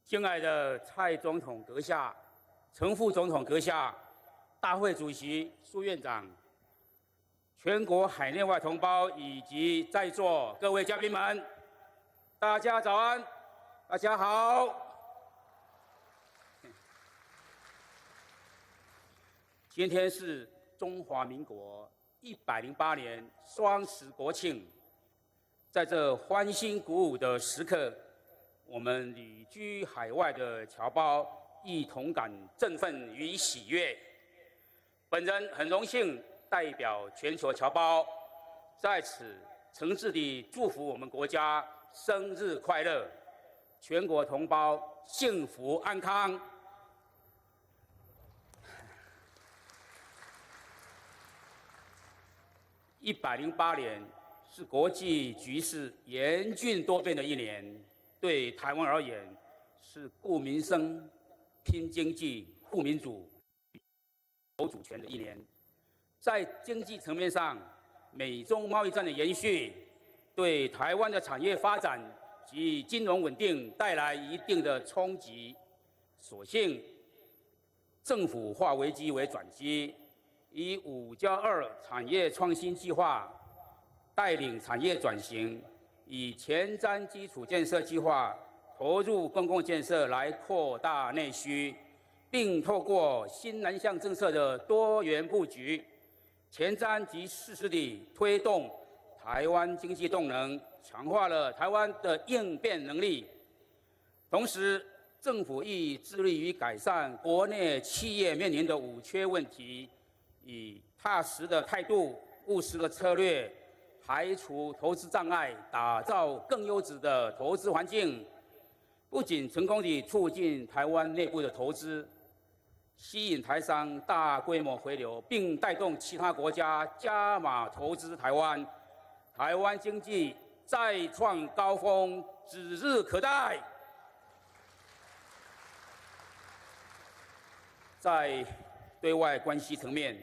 敬爱的蔡总统阁下、陈副总统阁下、大会主席苏院长、全国海内外同胞以及在座各位嘉宾们，大家早安，大家好。今天是中华民国108年双十国庆，在这欢欣鼓舞的时刻，我们旅居海外的侨胞亦同感振奋与喜悦。本人很荣幸代表全球侨胞在此诚挚地祝福我们国家生日快乐，全国同胞幸福安康。108年是国际局势严峻多变的一年，对台湾而言是顾民生、拼经济、护民主、守主权的一年。在经济层面上，美中贸易战的延续，对台湾的产业发展及金融稳定带来一定的冲击。所幸，政府化危机为转机，以5+2产业创新计划带领产业转型，以前瞻基础建设计划投入公共建设来扩大内需，并透过新南向政策的多元布局，前瞻及适时地推动台湾经济动能，强化了台湾的应变能力。同时，政府亦致力于改善国内企业面临的五缺问题，以踏实的态度、务实的策略，排除投资障碍，打造更优质的投资环境，不仅成功地促进台湾内部的投资，吸引台商大规模回流，并带动其他国家加码投资台湾，台湾经济再创高峰，指日可待。在对外关系层面，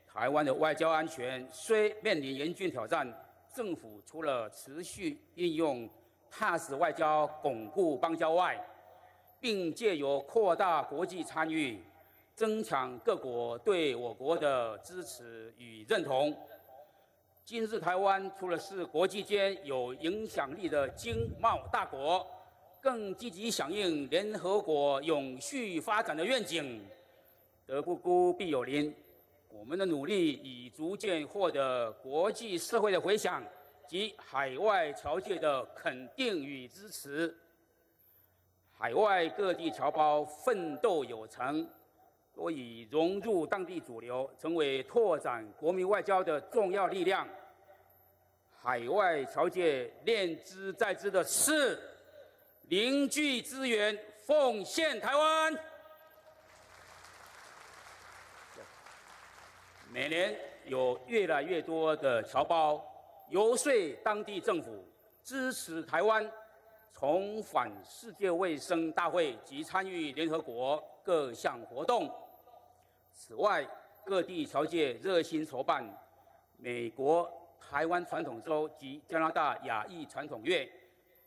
台湾的外交安全虽面临严峻挑战，政府除了持续运用踏实外交巩固邦交外，并借由扩大国际参与，增强各国对我国的支持与认同。今日台湾除了是国际间有影响力的经贸大国，更积极响应联合国永续发展的愿景。德不孤，必有邻。我们的努力已逐渐获得国际社会的回响及海外侨界的肯定与支持。海外各地侨胞奋斗有成，都已融入当地主流，成为拓展国民外交的重要力量。海外侨界念之在之的是凝聚资源，奉献台湾。每年有越来越多的侨胞游说当地政府支持台湾重返世界卫生大会及参与联合国各项活动。此外，各地侨界热心筹办美国台湾传统周及加拿大亚裔传统月、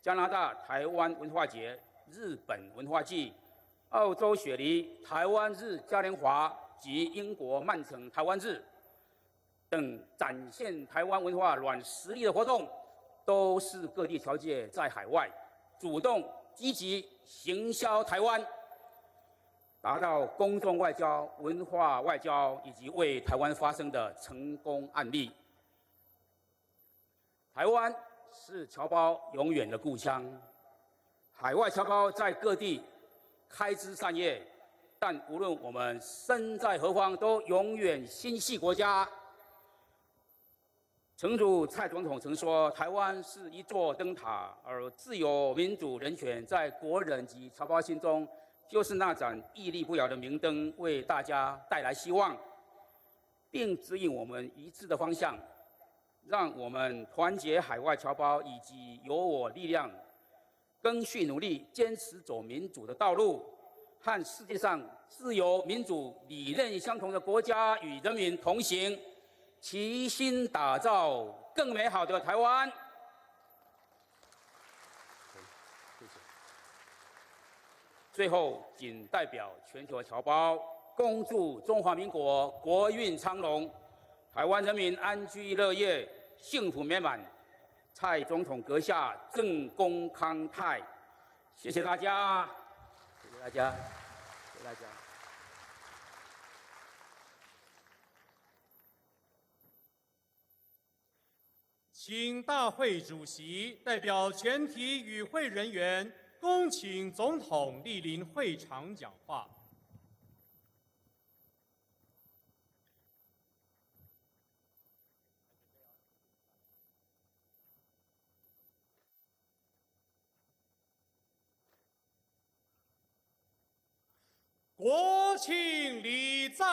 加拿大台湾文化节、日本文化季、澳洲雪梨台湾日嘉年华及英国曼城台湾日等展现台湾文化软实力的活动，都是各地侨界在海外主动积极行销台湾，达到公众外交、文化外交以及为台湾发声的成功案例。台湾是侨胞永远的故乡，海外侨胞在各地开枝散叶，但无论我们身在何方，都永远心系国家。诚如蔡总统曾说，台湾是一座灯塔，而自由、民主、人权在国人及侨胞心中，就是那盏屹立不摇的明灯，为大家带来希望，并指引我们一致的方向。让我们团结海外侨胞以及有我力量，更续努力，坚持走民主的道路，和世界上自由、民主、理念相同的国家与人民同行，齐心打造更美好的台湾。最后，仅代表全球侨胞，恭祝中华民国国运昌隆，台湾人民安居乐业，幸福美满。蔡总统阁下政功康泰，谢谢大家，谢谢大家，谢谢大家。请大会主席代表全体与会人员，恭请总统莅临会场讲话。庆礼赞。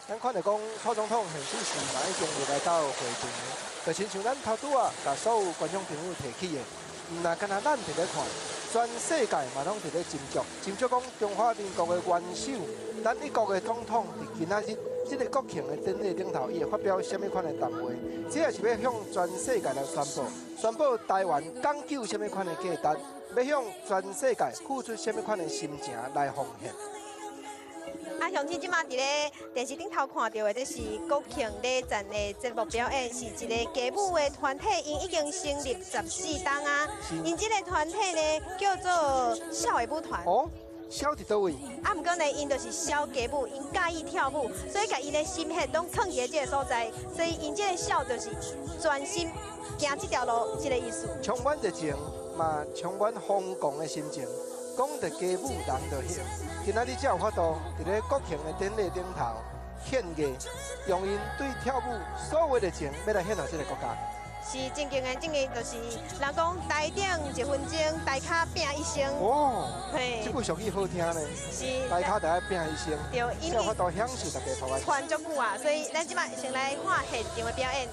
咱看到讲，蔡总统现时是嘛已经入来到会场，就亲像咱头拄啊，甲所有观众朋友提起的，毋但干那咱伫咧看，全世界嘛拢伫咧斟酌，斟酌讲中华民国的元首，咱一国的总统伫今仔日这个国庆的典礼顶头，伊会发表什么款的谈话？这也是要向全世界来宣布台湾讲究什么款的价值，要向全世界付出什么款的心情来奉献。啊，乡亲即马伫咧电视顶头看到的，这是国庆礼赞的节目表演，是一个歌舞的团体，因已经成立14档啊。因这个团体呢叫做小的舞团。哦，小伫倒位？啊，毋过呢，因就是小歌舞，因介意跳舞，所以甲因的心血拢放伫这个所在，所以因这个小就是专心行这条路，这个意思。充满热情，嘛充满疯狂的心情。讲着歌舞人就兴，今仔日才有法度伫咧国庆的典礼顶头献艺，用因对跳舞所有的热情，要来献给这个国家。是正经的，就是人讲台顶1分钟，台骹拼一生。哦，嘿，这句俗语好听呢。是。台骹就爱拼一生，对，因才有法度享受大家头发。传足久啊，所以咱即摆先来看现场的表演。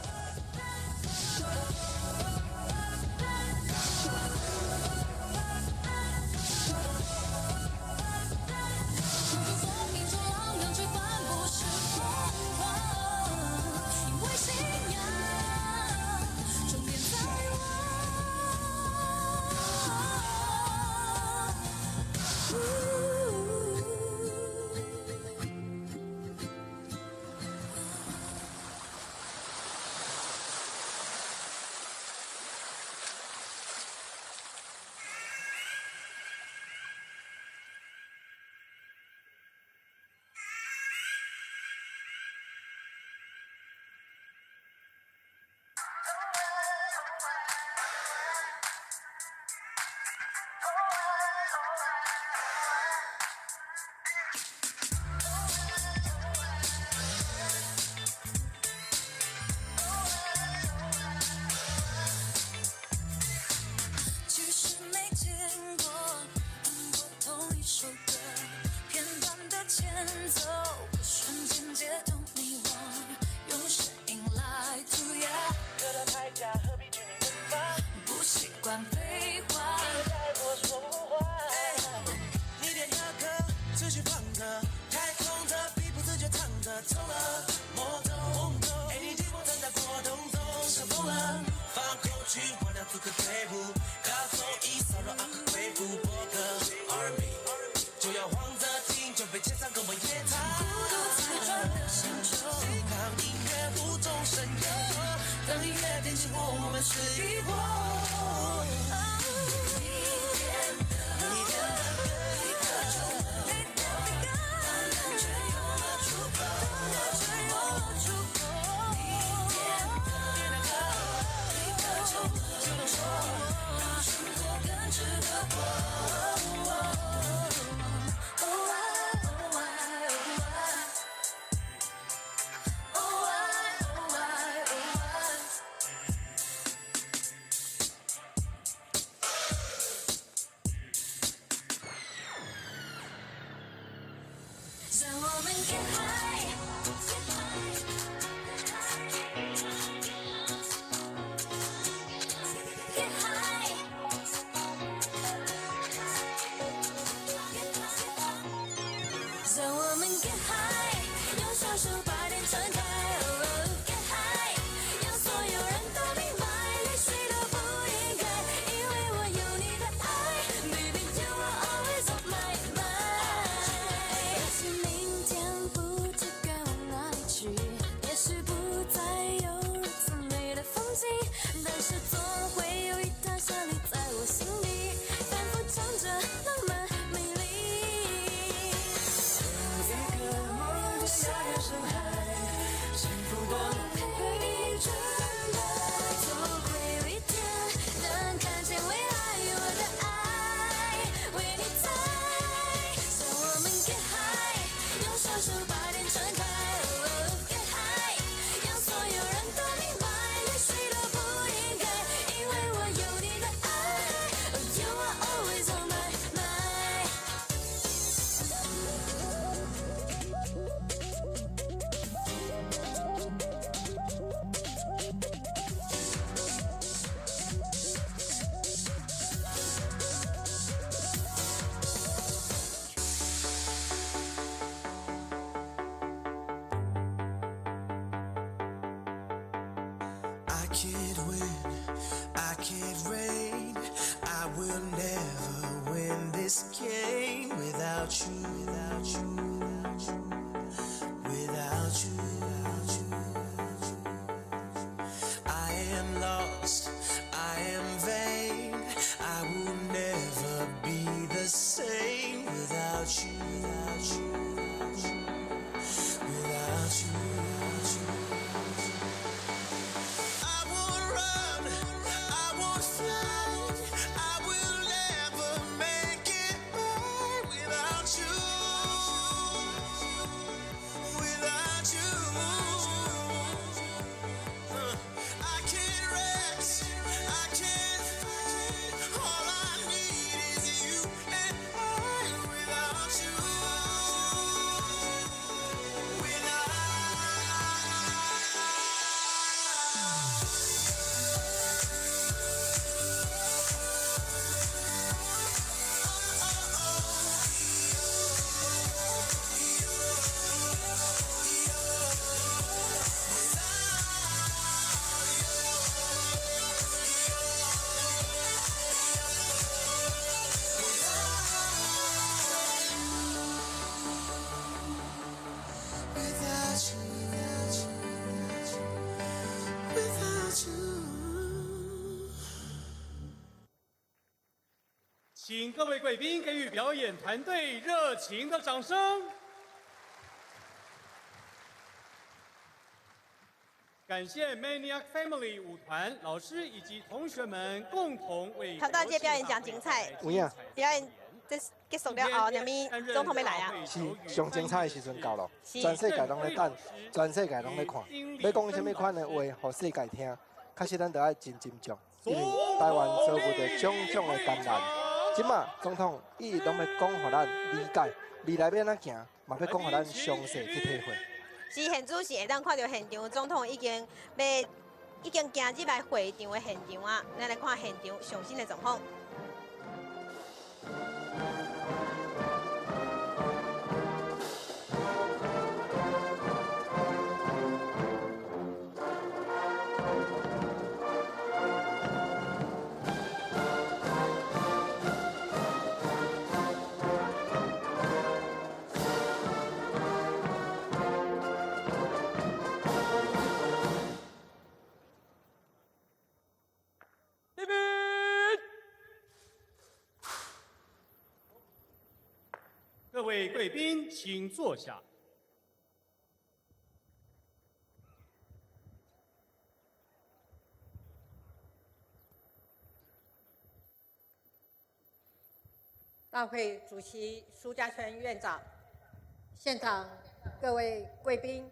can't win, I can't reign, I will never win this game without you, without you, without you, without you. I am lost, I am vain, I will never be the same without you, without you, without you, without you. I won't run, I won't fly, I will never make it by without you, without you. I can't rest, I can't fight, all I need is you and I without you, without. Without you, without you. 请各位贵宾给予表演团队热情的掌声。感谢 Maniac Family 舞团老师以及同学们共同为头大届表演奖精彩，有影，表演这结束了后，两面总统要来啊。是上精彩的时阵到咯，是全世界拢在等，全世界拢在看。要讲什么款的话，互世界听，确实咱得爱真斟酌，因为台湾遭遇着种种的艰难。即马总统伊拢要讲互咱理解，未来要安怎行，嘛要讲互咱详细去体会。是现主是会当看到现场，总统已经行入来会场的现场啊，咱来看现场上新的状况。各位贵宾，请坐下。大会主席苏家全院长，现场各位贵宾，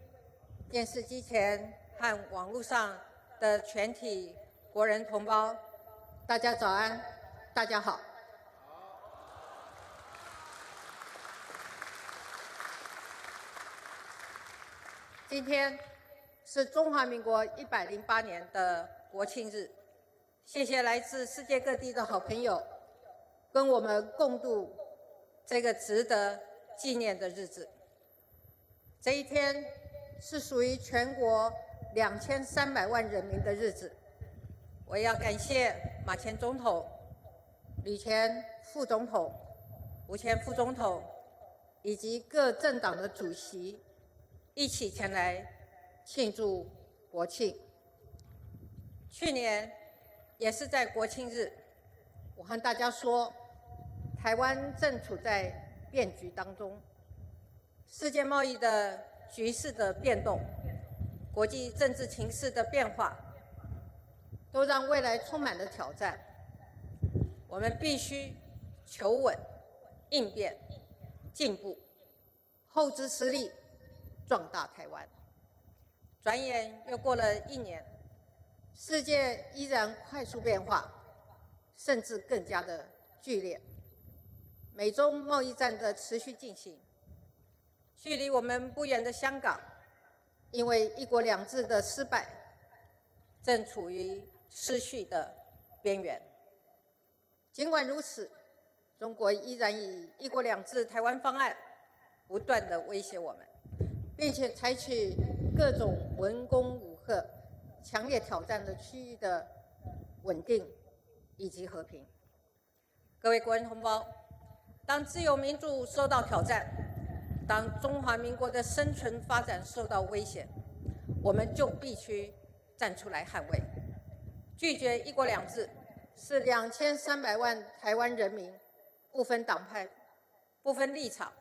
电视机前和网络上的全体国人同胞，大家早安，大家好。今天是中华民国108年的国庆日，谢谢来自世界各地的好朋友，跟我们共度这个值得纪念的日子。这一天是属于全国2300万人民的日子，我要感谢马前总统、吕前副总统、吴前副总统以及各政党的主席一起前来庆祝国庆。去年也是在国庆日，我和大家说，台湾正处在变局当中，世界贸易的局势的变动，国际政治情势的变化，都让未来充满了挑战。我们必须求稳、应变、进步，厚植实力，壮大台湾。转眼又过了1年，世界依然快速变化，甚至更加的剧烈。美中贸易战的持续进行，距离我们不远的香港，因为“一国两制”的失败，正处于失序的边缘。尽管如此，中国依然以“一国两制”台湾方案不断地威胁我们，并且采取各种文攻武吓、强烈挑战了区域的稳定以及和平。各位国人同胞，当自由民主受到挑战，当中华民国的生存发展受到威胁，我们就必须站出来捍卫。拒绝一国两制是2300万台湾人民不分党派、不分立场、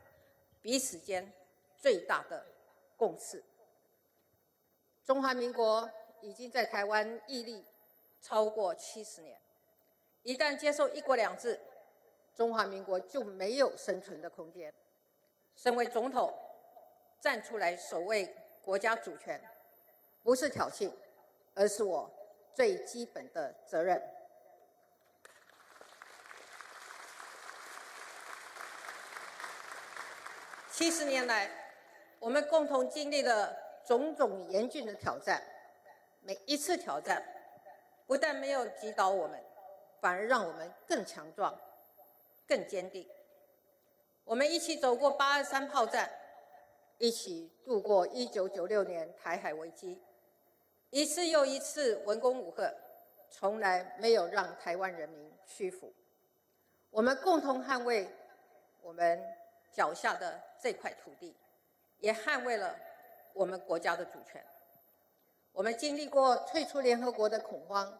彼此间最大的共识。中华民国已经在台湾屹立超过70年，一旦接受一国两制，中华民国就没有生存的空间。身为总统，站出来守卫国家主权，不是挑衅，而是我最基本的责任。70年来，我们共同经历了种种严峻的挑战，每一次挑战不但没有击倒我们，反而让我们更强壮、更坚定。我们一起走过823炮战，一起度过1996年台海危机，一次又一次文攻武吓，从来没有让台湾人民屈服。我们共同捍卫我们脚下的这块土地，也捍卫了我们国家的主权。我们经历过退出联合国的恐慌，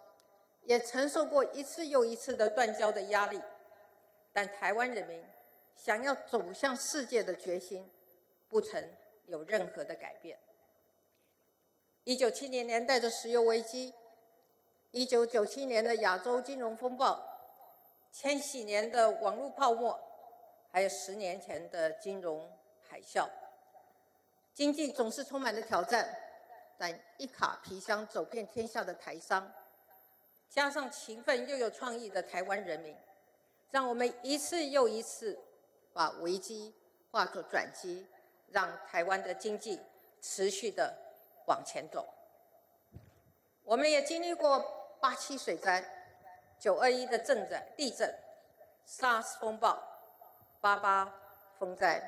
也承受过一次又一次的断交的压力，但台湾人民想要走向世界的决心，不曾有任何的改变。1970年代的石油危机，1997年的亚洲金融风暴，千禧年的网络泡沫，还有10年前的金融海啸。经济总是充满了挑战，但一卡皮箱走遍天下的台商，加上勤奋又有创意的台湾人民，让我们一次又一次把危机化作转机，让台湾的经济持续的往前走。我们也经历过87水灾、921的地震、SARS 风暴、88风灾，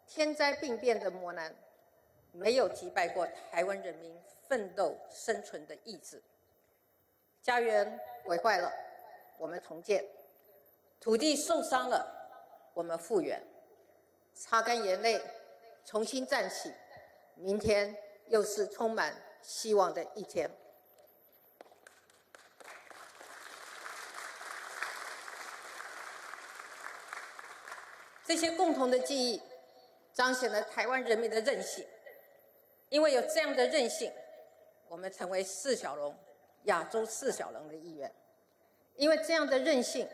天灾病变的磨难，没有击败过台湾人民奋斗生存的意志。家园毁坏了，我们重建；土地受伤了，我们复原，擦干眼泪，重新站起，明天又是充满希望的一天。这些共同的记忆，彰显了台湾人民的韧性。因为有这样的韧性，我们成为4小龙、亚洲4小龙的一员。因为这样的韧性，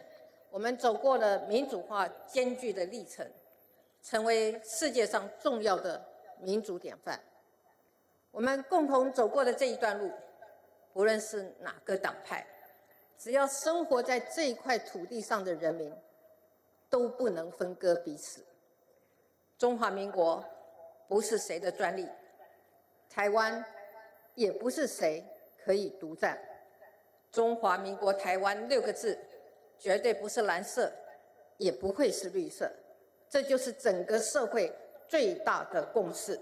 我们走过了民主化艰巨的历程，成为世界上重要的民主典范。我们共同走过的这一段路，无论是哪个党派，只要生活在这一块土地上的人民，都不能分割彼此。中华民国不是谁的专利，台湾也不是谁可以独占。中华民国台湾6个字，绝对不是蓝色，也不会是绿色，这就是整个社会最大的共识。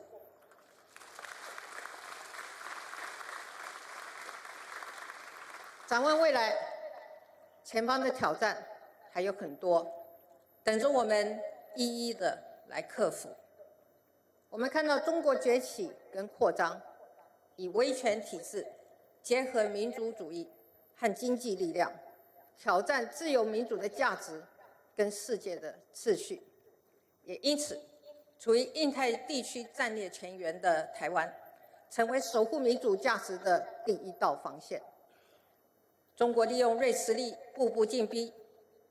展望未来，前方的挑战还有很多，等着我们一一的来克服。我们看到中国崛起跟扩张，以威权体制结合民主主义和经济力量，挑战自由民主的价值跟世界的秩序。也因此，处于印太地区战略前沿的台湾，成为守护民主价值的第一道防线。中国利用锐实力步步进逼，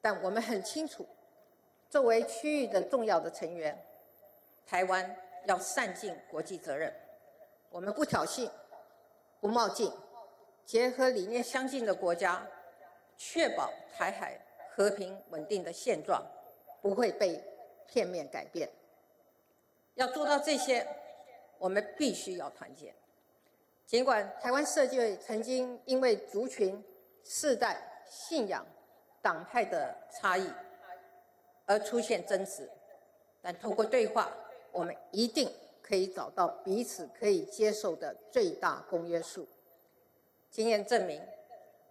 但我们很清楚，作为区域的重要的成员，台湾要善尽国际责任。我们不挑衅，不冒进，结合理念相近的国家，确保台海和平稳定的现状不会被片面改变。要做到这些，我们必须要团结。尽管台湾社会曾经因为族群、世代、信仰、党派的差异而出现争执，但透过对话，我们一定可以找到彼此可以接受的最大公约数。经验证明，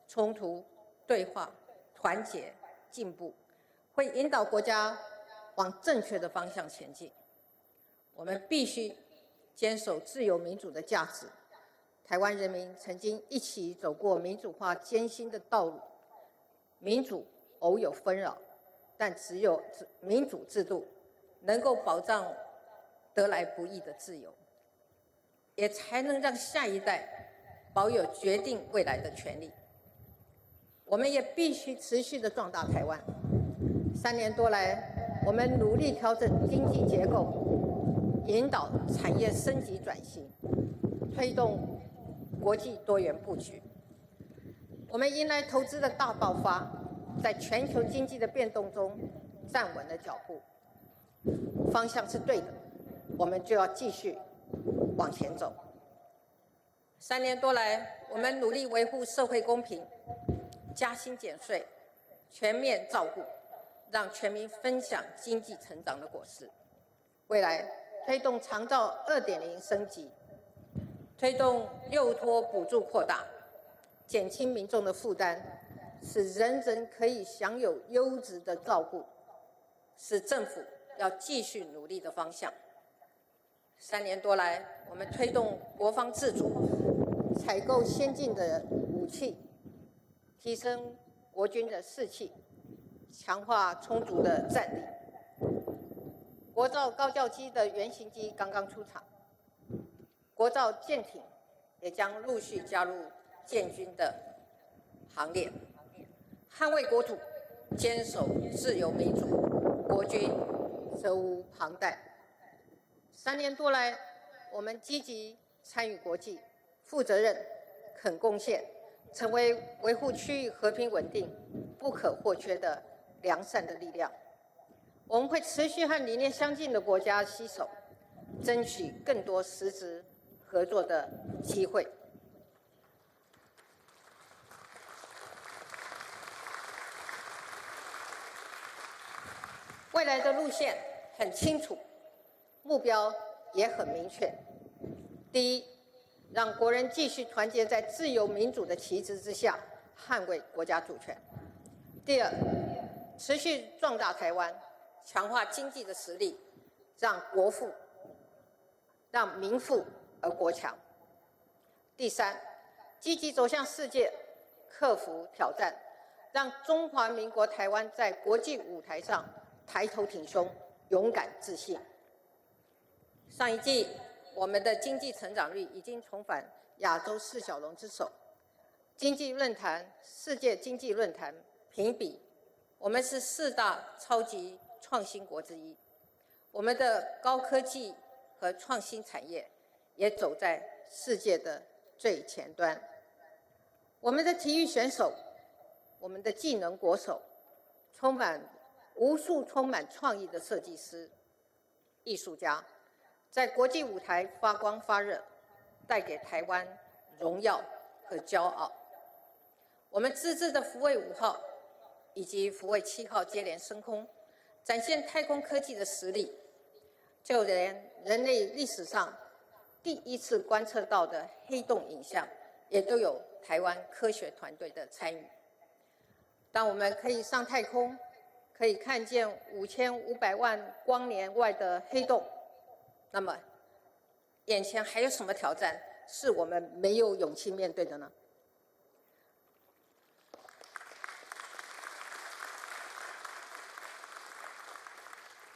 冲突、对话、团结、进步，会引导国家往正确的方向前进。我们必须坚守自由民主的价值。台湾人民曾经一起走过民主化艰辛的道路，民主偶有纷扰，但只有民主制度能够保障得来不易的自由，也才能让下一代保有决定未来的权利。我们也必须持续地壮大台湾。3年多来，我们努力调整经济结构，引导产业升级转型，推动国际多元布局。我们迎来投资的大爆发，在全球经济的变动中站稳了脚步。方向是对的，我们就要继续往前走。3年多来，我们努力维护社会公平，加薪减税，全面照顾，让全民分享经济成长的果实。未来推动长照2.0升级，推动幼托补助扩大，减轻民众的负担，使人人可以享有优质的照顾，是政府要继续努力的方向。3年多来，我们推动国防自主，采购先进的武器，提升国军的士气，强化充足的战力。国造高教机的原型机刚刚出厂，国造舰艇也将陆续加入建军的行列。捍卫国土，坚守自由民主，国军责无旁贷。3年多来，我们积极参与国际，负责任、肯贡献，成为维护区域和平稳定不可或缺的良善的力量。我们会持续和理念相近的国家携手，争取更多实质合作的机会。未来的路线很清楚，目标也很明确。第一，让国人继续团结在自由民主的旗帜之下，捍卫国家主权。第二，持续壮大台湾，强化经济的实力，让国富、让民富而国强。第三，积极走向世界，克服挑战，让中华民国台湾在国际舞台上抬头挺胸，勇敢自信。上一季，我们的经济成长率已经重返亚洲4小龙之首。经济论坛、世界经济论坛评比，我们是4大超级创新国之一。我们的高科技和创新产业也走在世界的最前端。我们的体育选手，我们的技能国手，无数充满创意的设计师、艺术家，在国际舞台发光发热，带给台湾荣耀和骄傲。我们自制的福卫5号以及福卫7号接连升空，展现太空科技的实力。就连人类历史上第一次观测到的黑洞影像，也都有台湾科学团队的参与。当我们可以上太空，可以看见5500万光年外的黑洞，那么眼前还有什么挑战是我们没有勇气面对的呢？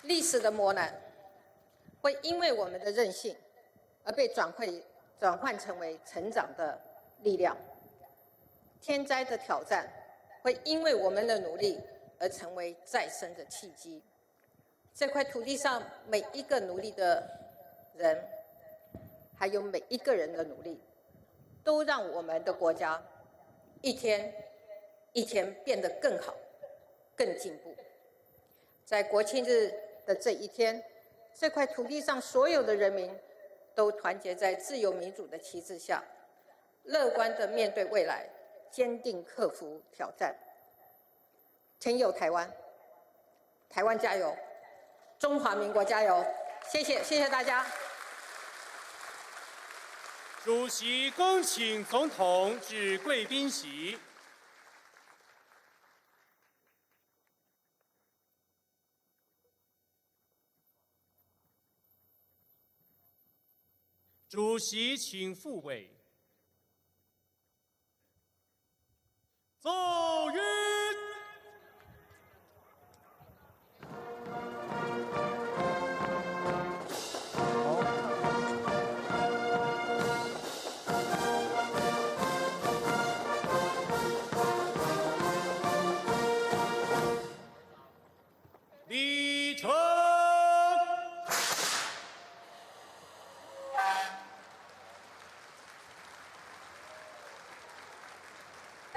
历史的磨难会因为我们的韧性而被转换成为成长的力量，天灾的挑战会因为我们的努力而成为再生的契机。这块土地上每一个努力的人，还有每一个人的努力，都让我们的国家一天一天变得更好、更进步。在国庆日的这一天，这块土地上所有的人民都团结在自由民主的旗帜下，乐观地面对未来，坚定克服挑战。天佑台湾，台湾加油，中华民国加油！谢谢大家。主席恭请总统至贵宾席。主席请复位。坐。